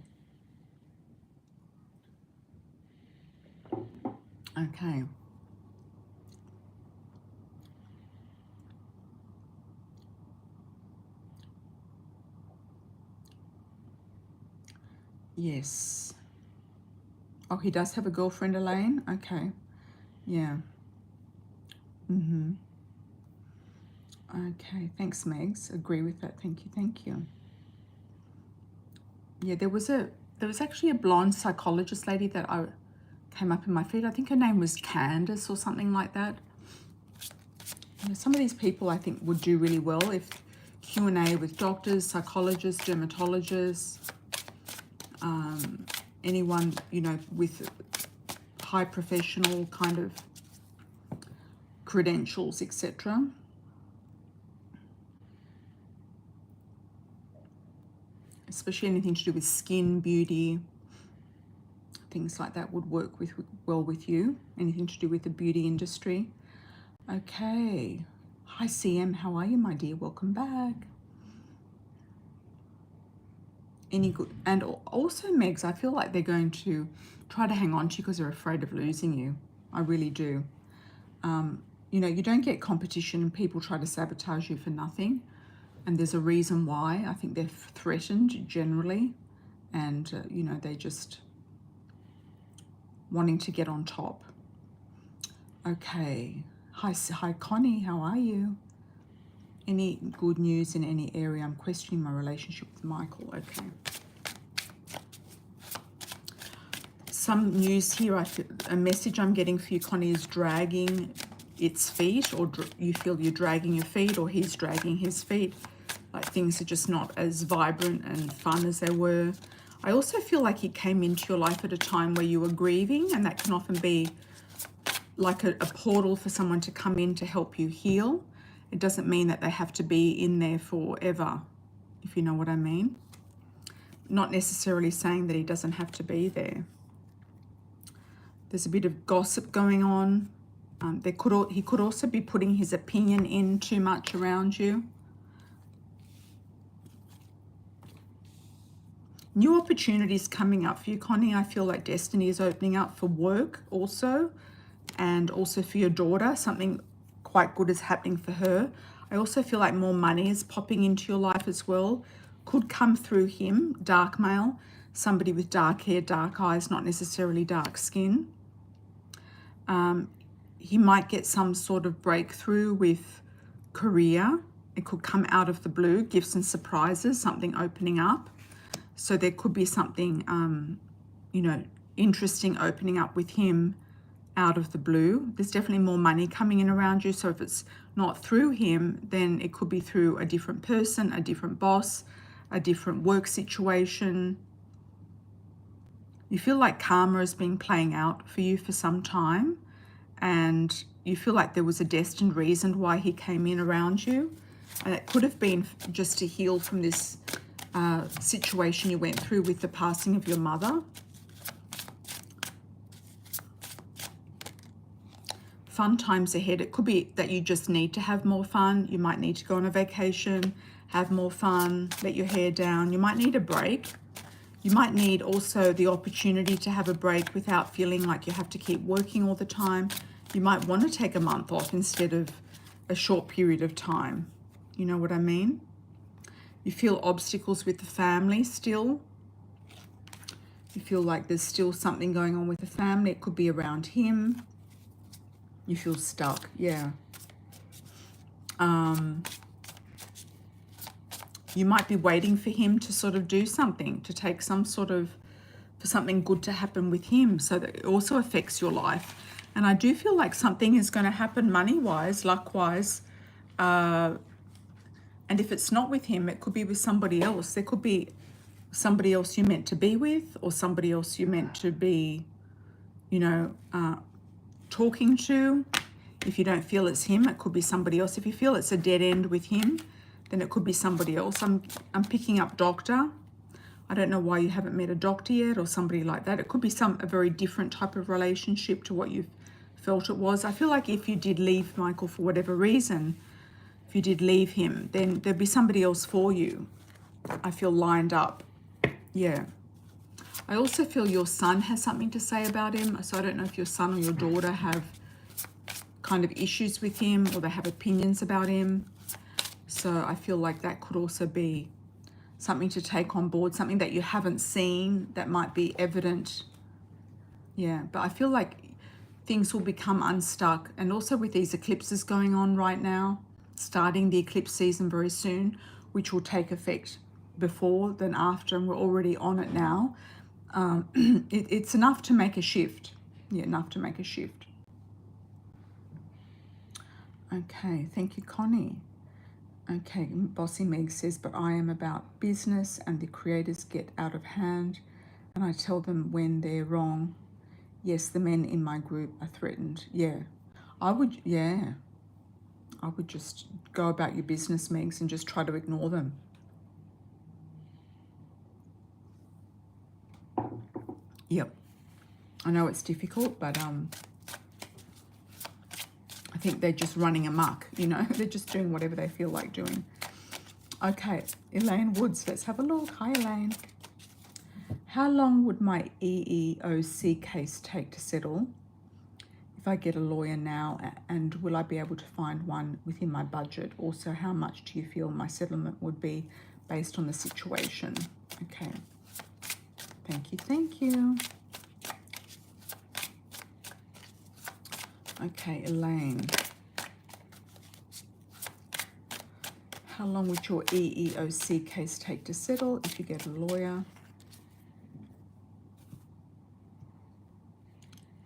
Okay. Yes. Oh, he does have a girlfriend, Elaine? Okay. Yeah. Okay. Thanks, Megs. Agree with that. Thank you. Thank you. Yeah, there was actually a blonde psychologist lady that I came up in my feed. I think her name was Candace or something like that. You know, some of these people I think would do really well if Q&A with doctors, psychologists, dermatologists, anyone, you know, with high professional kind of credentials, etc. Especially anything to do with skin, beauty, things like that would work well with you. Anything to do with the beauty industry. Okay. Hi, CM. How are you, my dear? Welcome back. Any good? And also, Megs, I feel like they're going to try to hang on to you because they're afraid of losing you. I really do. You know, you don't get competition and people try to sabotage you for nothing. And there's a reason why. I think they're threatened generally. And, you know, they just wanting to get on top. Okay. Hi, Connie. How are you? Any good news in any area? I'm questioning my relationship with Michael. Okay. Some news here. A message I'm getting for you, Connie, is dragging its feet, or you feel you're dragging your feet, or he's dragging his feet. Like things are just not as vibrant and fun as they were. I also feel like he came into your life at a time where you were grieving, and that can often be like a portal for someone to come in to help you heal. It doesn't mean that they have to be in there forever, if you know what I mean. Not necessarily saying that he doesn't have to be there. There's a bit of gossip going on. He could also be putting his opinion in too much around you. New opportunities coming up for you, Connie. I feel like destiny is opening up for work also, and also for your daughter. Something quite good is happening for her. I also feel like more money is popping into your life as well. Could come through him, dark male, somebody with dark hair, dark eyes, not necessarily dark skin. He might get some sort of breakthrough with career. It could come out of the blue, gifts and surprises, something opening up. So there could be something, you know, interesting opening up with him out of the blue. There's definitely more money coming in around you. So if it's not through him, then it could be through a different person, a different boss, a different work situation. You feel like karma has been playing out for you for some time, and you feel like there was a destined reason why he came in around you. And it could have been just to heal from this situation you went through with the passing of your mother. Fun times ahead. It could be that you just need to have more fun. You might need to go on a vacation, have more fun, let your hair down. You might need a break. You might need also the opportunity to have a break without feeling like you have to keep working all the time. You might want to take a month off instead of a short period of time. You know what I mean? You feel obstacles with the family still. You feel like there's still something going on with the family. It could be around him. You feel stuck, yeah. You might be waiting for him to sort of do something, to take some sort of, for something good to happen with him, so that it also affects your life. And I do feel like something is going to happen money-wise, luck-wise. And if it's not with him, it could be with somebody else. There could be somebody else you're meant to be with, or somebody else you're meant to be, you know, talking to. If you don't feel it's him, it could be somebody else. If you feel it's a dead end with him, then it could be somebody else. I'm picking up doctor. I don't know why you haven't met a doctor yet, or somebody like that. It could be a very different type of relationship to what you've felt it was. I feel like if you did leave Michael for whatever reason, if you did leave him, then there'd be somebody else for you. I feel lined up. Yeah. I also feel your son has something to say about him. So I don't know if your son or your daughter have kind of issues with him, or they have opinions about him. So I feel like that could also be something to take on board, something that you haven't seen that might be evident. Yeah, but I feel like things will become unstuck. And also with these eclipses going on right now, starting the eclipse season very soon, which will take effect before than after, and we're already on it now. It's enough to make a shift. Yeah, enough to make a shift. Okay, thank you, Connie. Okay, Bossy Meg says, but I am about business and the creators get out of hand and I tell them when they're wrong. Yes, the men in my group are threatened. Yeah, I would just go about your business, Megs, and just try to ignore them. Yep. I know it's difficult, but I think they're just running amok, you know. They're just doing whatever they feel like doing. Okay, Elaine Woods, let's have a look. Hi, Elaine. How long would my EEOC case take to settle if I get a lawyer now, and will I be able to find one within my budget? Also, how much do you feel my settlement would be based on the situation? Okay. Thank you, thank you. Okay, Elaine. How long would your EEOC case take to settle if you get a lawyer?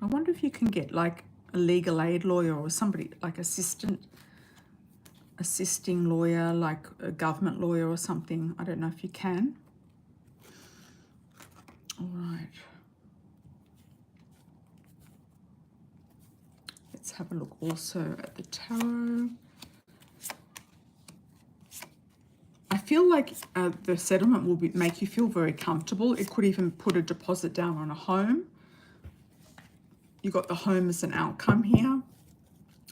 I wonder if you can get like a legal aid lawyer or somebody like assisting lawyer, like a government lawyer or something. I don't know if you can. All right. Let's have a look also at the tarot. I feel like the settlement will make you feel very comfortable. It could even put a deposit down on a home. You got the home as an outcome here.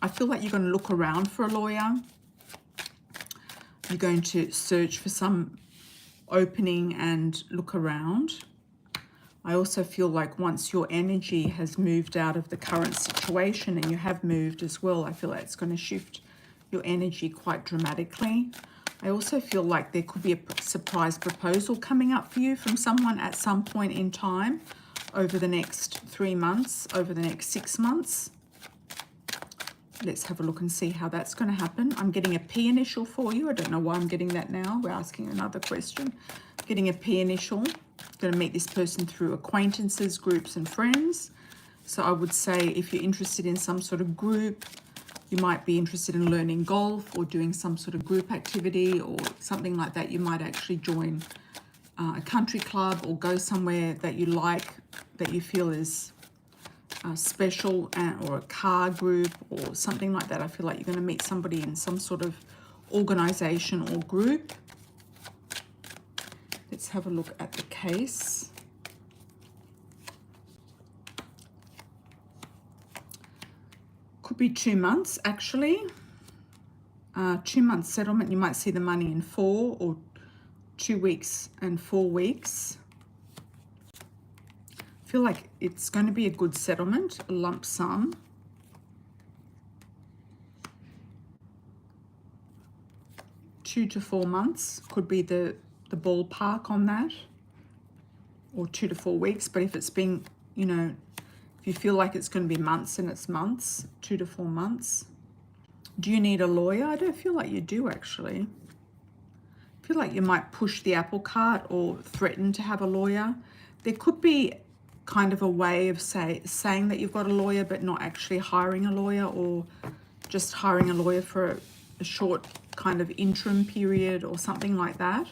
I feel like you're going to look around for a lawyer. You're going to search for some opening and look around. I also feel like once your energy has moved out of the current situation, and you have moved as well, I feel like it's going to shift your energy quite dramatically. I also feel like there could be a surprise proposal coming up for you from someone at some point in time over the next 3 months, over the next 6 months. Let's have a look and see how that's going to happen. I'm getting a P initial for you. I don't know why I'm getting that now. We're asking another question. Getting a P initial. Going to meet this person through acquaintances, groups and friends. So I would say if you're interested in some sort of group, you might be interested in learning golf or doing some sort of group activity or something like that. You might actually join a country club or go somewhere that you like, that you feel is special, or a car group or something like that. I feel like you're going to meet somebody in some sort of organization or group. Let's have a look at the case. Could be 2 months actually. 2 months settlement. You might see the money in 4 or 2 weeks and 4 weeks. I feel like it's going to be a good settlement, a lump sum. Two to 4 months could be the ballpark on that, or 2 to 4 weeks. But if it's been, you know, if you feel like it's going to be months, and it's months, 2 to 4 months. Do you need a lawyer? I don't feel like you do actually. I feel like you might push the apple cart or threaten to have a lawyer. There could be kind of a way of saying that you've got a lawyer but not actually hiring a lawyer, or just hiring a lawyer for a short kind of interim period or something like that.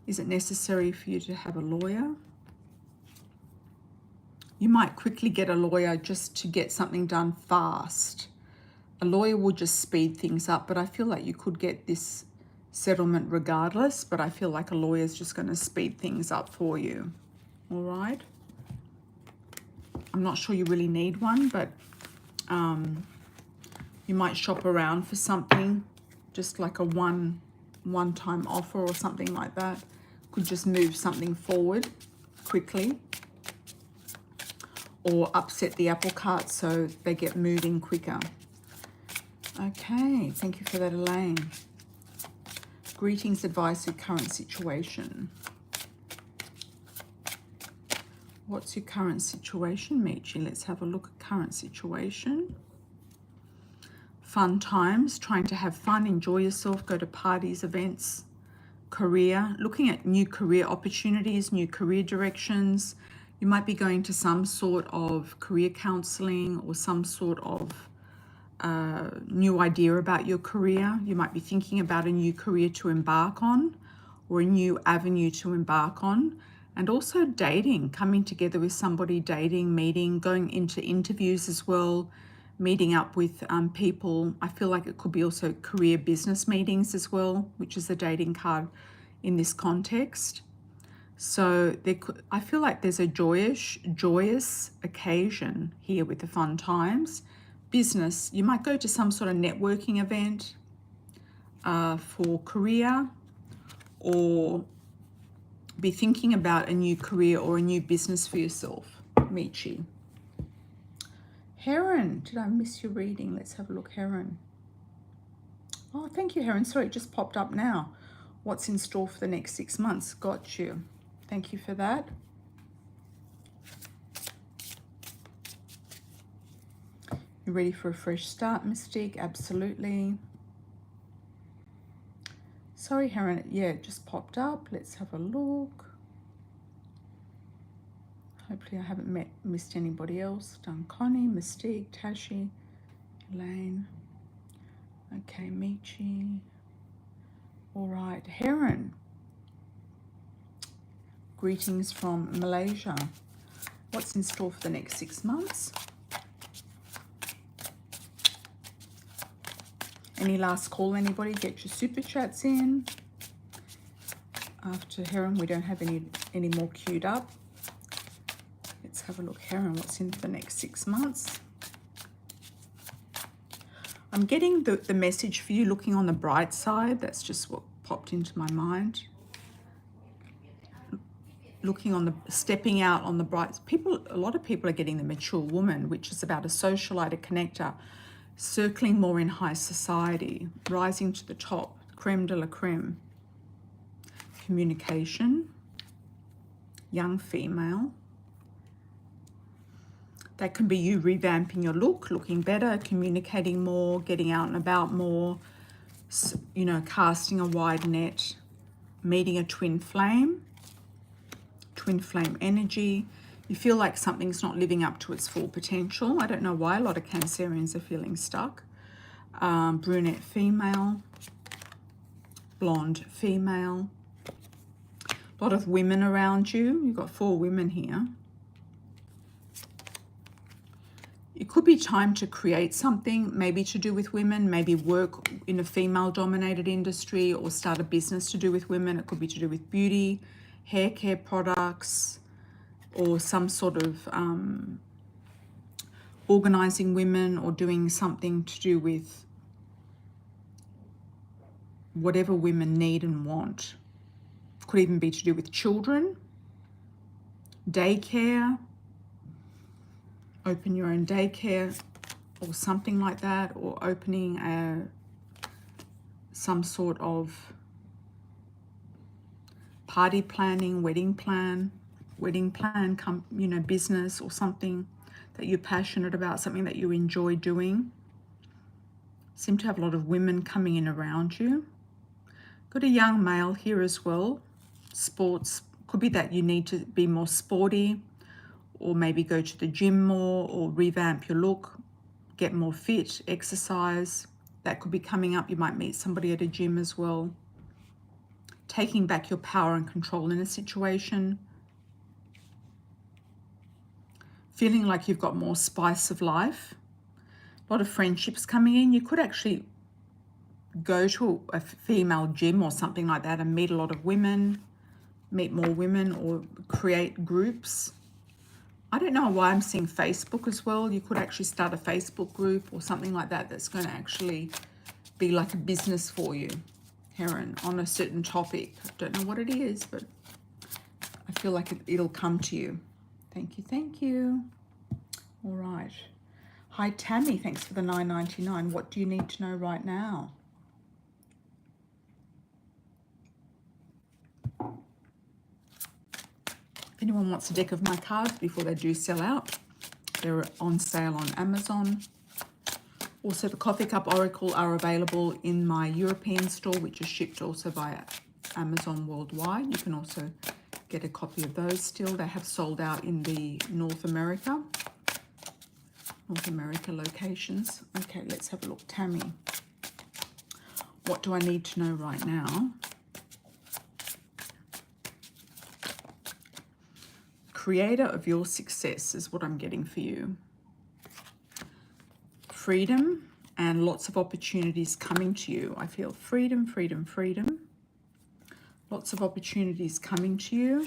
Is it necessary for you to have a lawyer? You might quickly get a lawyer just to get something done fast. A lawyer will just speed things up, but I feel like you could get this settlement regardless, but I feel like a lawyer is just going to speed things up for you. All right. I'm not sure you really need one, but you might shop around for something, just like a one-time offer or something like that. Could just move something forward quickly, or upset the apple cart so they get moving quicker. Okay, thank you for that, Elaine. Greetings, advice, your current situation. What's your current situation, Michi? Let's have a look at current situation. Fun times, trying to have fun, enjoy yourself, go to parties, events. Career, looking at new career opportunities, new career directions. You might be going to some sort of career counseling or some sort of new idea about your career. You might be thinking about a new career to embark on or a new avenue to embark on. And also dating, coming together with somebody, dating, meeting, going into interviews as well, meeting up with people. I feel like it could be also career business meetings as well, which is the dating card in this context. So I feel like there's a joyous occasion here with the fun times. Business, you might go to some sort of networking event for career, or be thinking about a new career or a new business for yourself, Michi. Heron, did I miss your reading? Let's have a look, Heron. Oh, thank you, Heron. Sorry, it just popped up now. What's in store for the next 6 months? Got you. Thank you for that. You ready for a fresh start, Mystique? Absolutely. Sorry, Heron. Yeah, it just popped up. Let's have a look. Hopefully I haven't missed anybody else. Done Connie, Mystique, Tashi, Elaine. Okay, Michi. All right, Heron. Greetings from Malaysia. What's in store for the next 6 months? Any last call, anybody? Get your super chats in. After Heron, we don't have any more queued up. Let's have a look, Heron, what's in for the next 6 months? I'm getting the message for you looking on the bright side. That's just what popped into my mind. Looking on stepping out on the bright. A lot of people are getting the mature woman, which is about a socialite, a connector, circling more in high society, rising to the top, creme de la creme. Communication, young female. That can be you revamping your look, looking better, communicating more, getting out and about more, you know, casting a wide net, meeting a twin flame energy. You feel like something's not living up to its full potential. I don't know why a lot of Cancerians are feeling stuck. Brunette female, blonde female. A lot of women around you. You've got 4 women here. It could be time to create something, maybe to do with women, maybe work in a female-dominated industry or start a business to do with women. It could be to do with beauty, hair care products, or some sort of organizing women or doing something to do with whatever women need and want. Could even be to do with children, daycare, open your own daycare or something like that, or opening some sort of party planning, wedding plan, you know, business or something that you're passionate about, something that you enjoy doing. Seem to have a lot of women coming in around you. Got a young male here as well. Sports, could be that you need to be more sporty, or maybe go to the gym more, or revamp your look, get more fit, exercise. That could be coming up. You might meet somebody at a gym as well. Taking back your power and control in a situation. Feeling like you've got more spice of life. A lot of friendships coming in. You could actually go to a female gym or something like that and meet a lot of women, meet more women, or create groups. I don't know why I'm seeing Facebook as well. You could actually start a Facebook group or something like that that's going to actually be like a business for you, Heron, on a certain topic. I don't know what it is, but I feel like it'll come to you. Thank you, thank you. All right. Hi, Tammy. Thanks for the $9.99. What do you need to know right now? If anyone wants a deck of my cards before they do sell out, they're on sale on Amazon. Also, the Coffee Cup Oracle are available in my European store, which is shipped also via Amazon worldwide. You can also get a copy of those still. They have sold out in the North America locations. Okay, let's have a look. Tammy, what do I need to know right now? Creator of your success is what I'm getting for you. Freedom and lots of opportunities coming to you. I feel freedom, freedom, freedom. Lots of opportunities coming to you.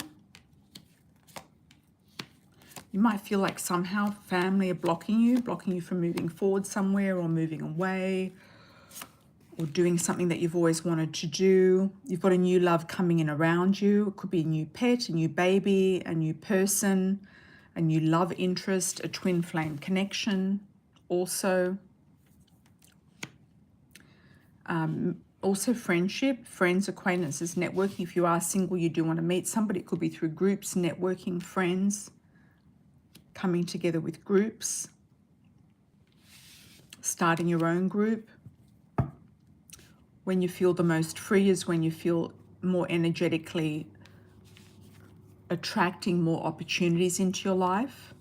You might feel like somehow family are blocking you from moving forward somewhere or moving away or doing something that you've always wanted to do. You've got a new love coming in around you. It could be a new pet, a new baby, a new person, a new love interest, a twin flame connection also. Also friendship, friends, acquaintances, networking. If you are single, you do want to meet somebody. It could be through groups, networking, friends, coming together with groups, starting your own group. When you feel the most free is when you feel more energetically attracting more opportunities into your life.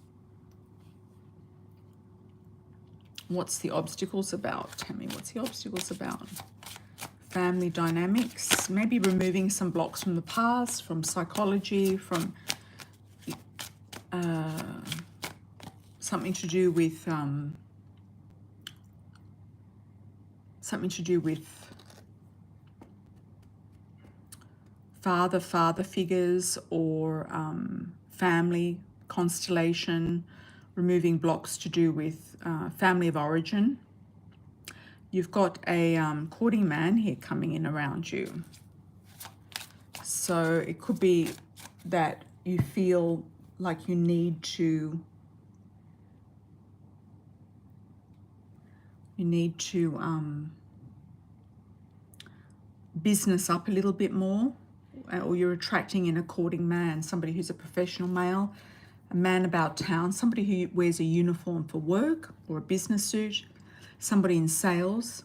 What's the obstacles about? Tell me, what's the obstacles about? Family dynamics, maybe removing some blocks from the past, from psychology, from something to do with father figures or family constellation, removing blocks to do with family of origin. You've got a courting man here coming in around you. So it could be that you feel like you need to business up a little bit more, or you're attracting in a courting man, somebody who's a professional male, a man about town, somebody who wears a uniform for work or a business suit, somebody in sales.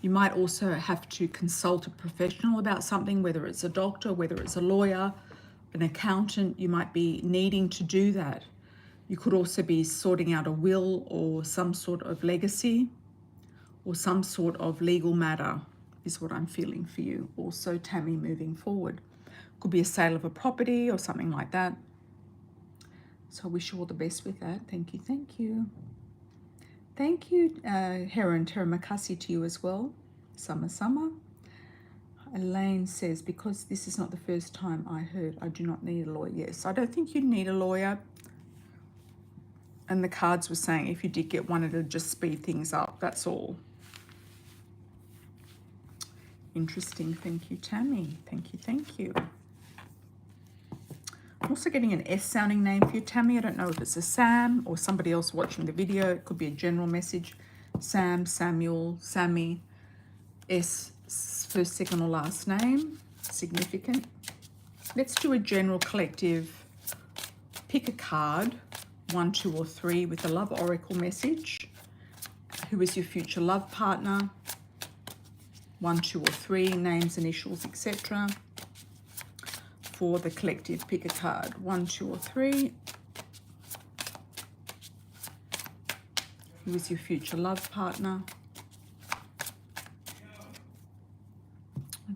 You might also have to consult a professional about something, whether it's a doctor, whether it's a lawyer, an accountant. You might be needing to do that. You could also be sorting out a will or some sort of legacy or some sort of legal matter is what I'm feeling for you. Also, Tammy, moving forward. Could be a sale of a property or something like that. So I wish you all the best with that. Thank you, thank you. Thank you, Heron Teramakasi, to you as well. Summer. Elaine says, because this is not the first time I heard I do not need a lawyer. Yes, I don't think you need a lawyer. And the cards were saying if you did get one, it'll just speed things up. That's all. Interesting. Thank you, Tammy. Thank you. I'm also getting an S sounding name for you, Tammy. I don't know if it's a Sam or somebody else watching the video. It could be a general message. Sam, Samuel, Sammy. S, first, second, or last name. Significant. Let's do a general collective. Pick a card, 1, 2, or 3, with a love oracle message. Who is your future love partner? 1, 2, or 3, names, initials, etc. For the collective, pick a card, 1, 2, or 3. Who is your future love partner?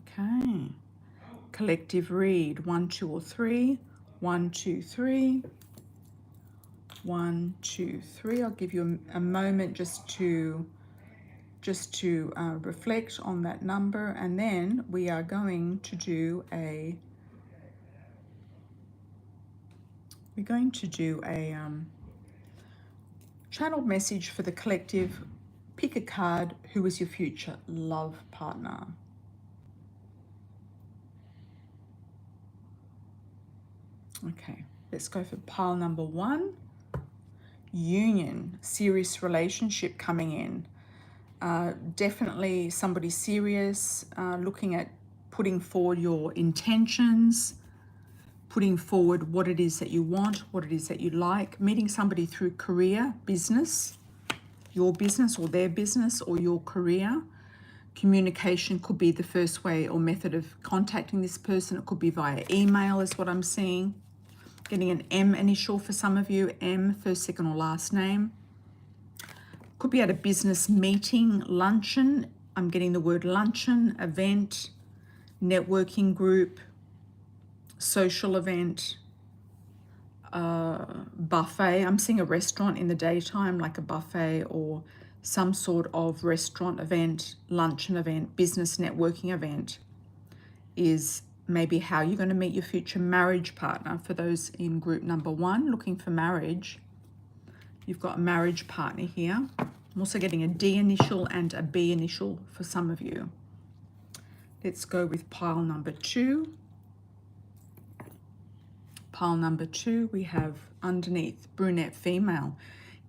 Okay. Collective read, 1, 2, or 3. 1, 2, 3. 1, 2, 3. I'll give you a moment just to reflect on that number, and then we are going to do a channeled message for the collective. Pick a card. Who is your future love partner? Okay, let's go for pile number 1. Union, serious relationship coming in. Definitely somebody serious, looking at putting forward your intentions, putting forward what it is that you want, what it is that you like, meeting somebody through career, business, your business or their business or your career. Communication could be the first way or method of contacting this person. It could be via email is what I'm seeing. Getting an M initial for some of you, M, first, second or last name. Could be at a business meeting, luncheon. I'm getting the word luncheon, event, networking group, social event, buffet. I'm seeing a restaurant in the daytime, like a buffet or some sort of restaurant event, luncheon event, business networking event is maybe how you're going to meet your future marriage partner. For those in group number 1 looking for marriage, you've got a marriage partner here. I'm also getting a D initial and a B initial for some of you. Let's go with pile number 2. Pile number 2, we have underneath brunette female.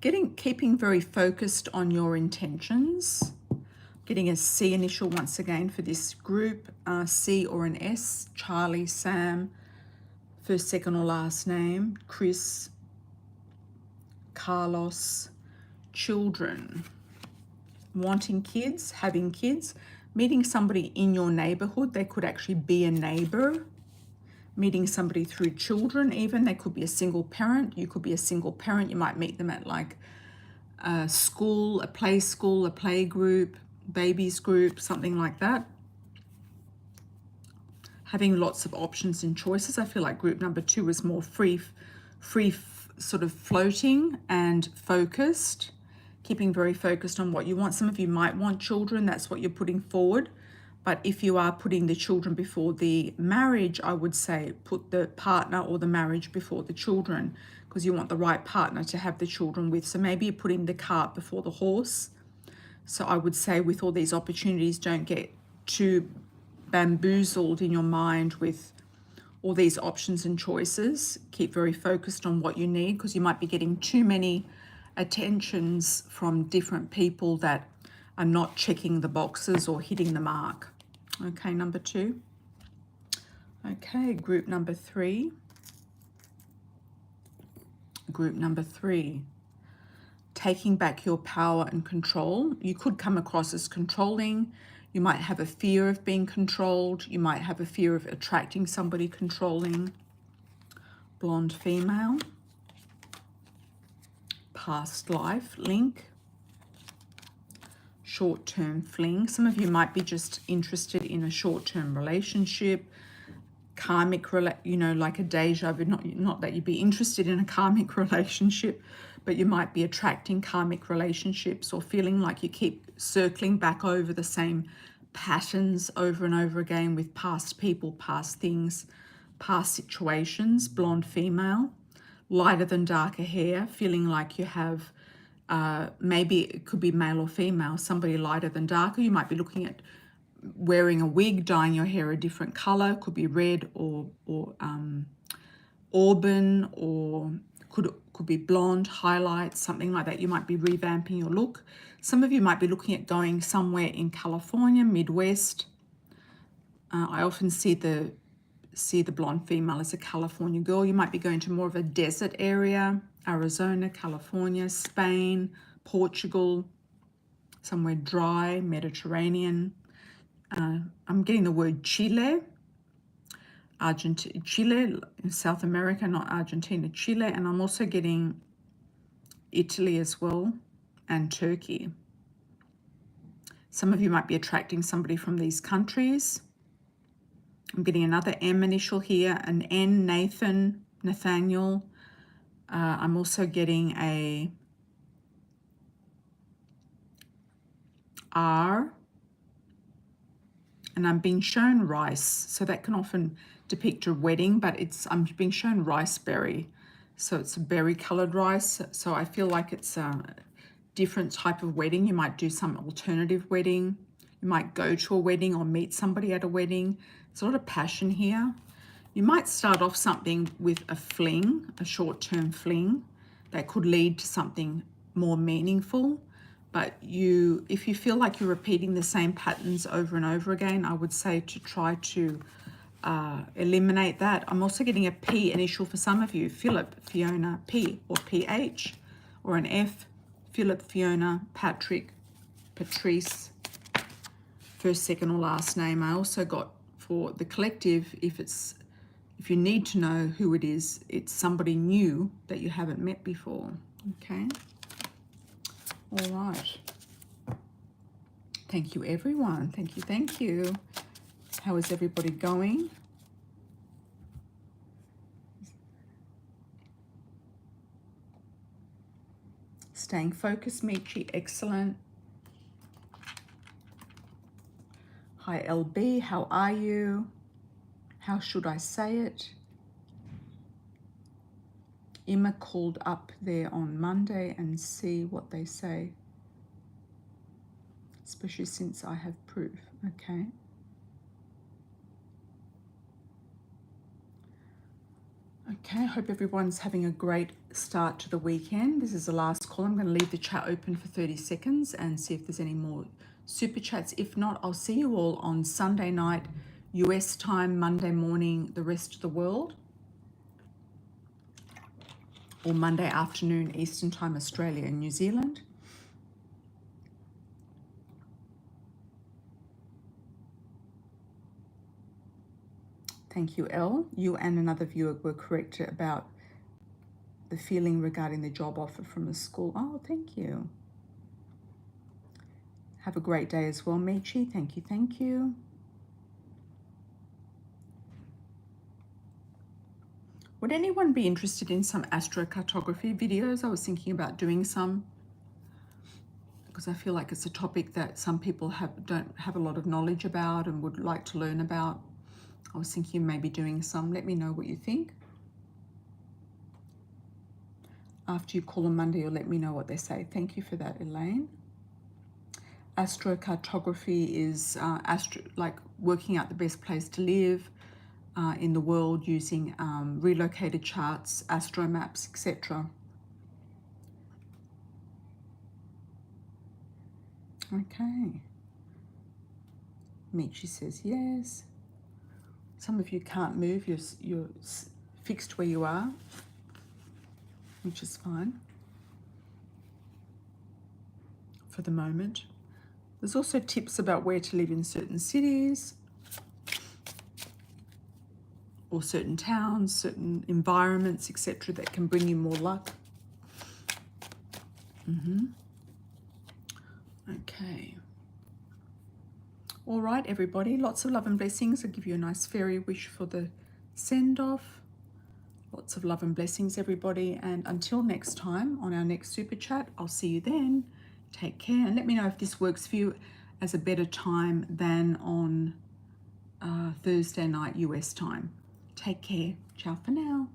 Keeping very focused on your intentions. Getting a C initial once again for this group, C or an S, Charlie, Sam, first, second or last name, Chris, Carlos, children, wanting kids, having kids, meeting somebody in your neighborhood. They could actually be a neighbor. Meeting somebody through children even. They could be a single parent. You could be a single parent. You might meet them at like a school, a play group, babies group, something like that. Having lots of options and choices. I feel like group number 2 is more free sort of floating and focused. Keeping very focused on what you want. Some of you might want children. That's what you're putting forward. But if you are putting the children before the marriage, I would say put the partner or the marriage before the children, because you want the right partner to have the children with. So maybe you're putting the cart before the horse. So I would say with all these opportunities, don't get too bamboozled in your mind with all these options and choices. Keep very focused on what you need, because you might be getting too many attentions from different people that are not checking the boxes or hitting the mark. Okay, number 2. Okay, group number 3. Group number 3. Taking back your power and control. You could come across as controlling. You might have a fear of being controlled. You might have a fear of attracting somebody controlling. Blonde female. Past life link. Short-term fling. Some of you might be just interested in a short-term relationship, karmic, like a deja vu. Not that you'd be interested in a karmic relationship, but you might be attracting karmic relationships or feeling like you keep circling back over the same patterns over and over again with past people, past things, past situations. Blonde female. Lighter than darker hair, feeling like you have maybe it could be male or female, somebody lighter than darker. You might be looking at wearing a wig, dyeing your hair a different color. Could be red or auburn, or could be blonde, highlights, something like that. You might be revamping your look. Some of you might be looking at going somewhere in California, Midwest. I often see the blonde female as a California girl. You might be going to more of a desert area, Arizona, California, Spain, Portugal, somewhere dry, Mediterranean. I'm getting the word Chile, Chile in South America, not Argentina, Chile. And I'm also getting Italy as well, and Turkey. Some of you might be attracting somebody from these countries. I'm getting another M initial here, an N, Nathan, Nathaniel. I'm also getting a R, and I'm being shown rice. So that can often depict a wedding, but I'm being shown rice berry. So it's a berry colored rice. So I feel like it's a different type of wedding. You might do some alternative wedding. You might go to a wedding or meet somebody at a wedding. There's a lot of passion here. You might start off something with a fling, a short-term fling that could lead to something more meaningful. But if you feel like you're repeating the same patterns over and over again, I would say to try to eliminate that. I'm also getting a P initial for some of you. Philip, Fiona, P or PH, or an F, Philip, Fiona, Patrick, Patrice, first, second or last name. I also got for the collective, if you need to know who it is, it's somebody new that you haven't met before. Okay. All right. Thank you, everyone. Thank you, thank you. How is everybody going? Staying focused, Michi. Excellent. Hi, LB. How are you? How should I say it? Emma called up there on Monday and see what they say, especially since I have proof. Okay. Okay, I hope everyone's having a great start to the weekend. This is the last call. I'm going to leave the chat open for 30 seconds and see if there's any more super chats. If not, I'll see you all on Sunday night, US time, Monday morning, the rest of the world, or Monday afternoon, Eastern time, Australia and New Zealand. Thank you, Elle. You and another viewer were correct about the feeling regarding the job offer from the school. Oh, thank you. Have a great day as well, Michi. Thank you, thank you. Would anyone be interested in some astrocartography videos? I was thinking about doing some because I feel like it's a topic that some people don't have a lot of knowledge about and would like to learn about. I was thinking maybe doing some. Let me know what you think. After you call on Monday, you'll let me know what they say. Thank you for that, Elaine. Astrocartography is like working out the best place to live in the world using relocated charts, astro maps, etc. Okay. Michi says yes. Some of you can't move. You're fixed where you are, which is fine for the moment. There's also tips about where to live in certain cities or certain towns, certain environments, etc., that can bring you more luck. Okay. All right, everybody. Lots of love and blessings. I'll give you a nice fairy wish for the send-off. Lots of love and blessings, everybody. And until next time on our next super chat, I'll see you then. Take care. And let me know if this works for you as a better time than on Thursday night US time. Take care. Ciao for now.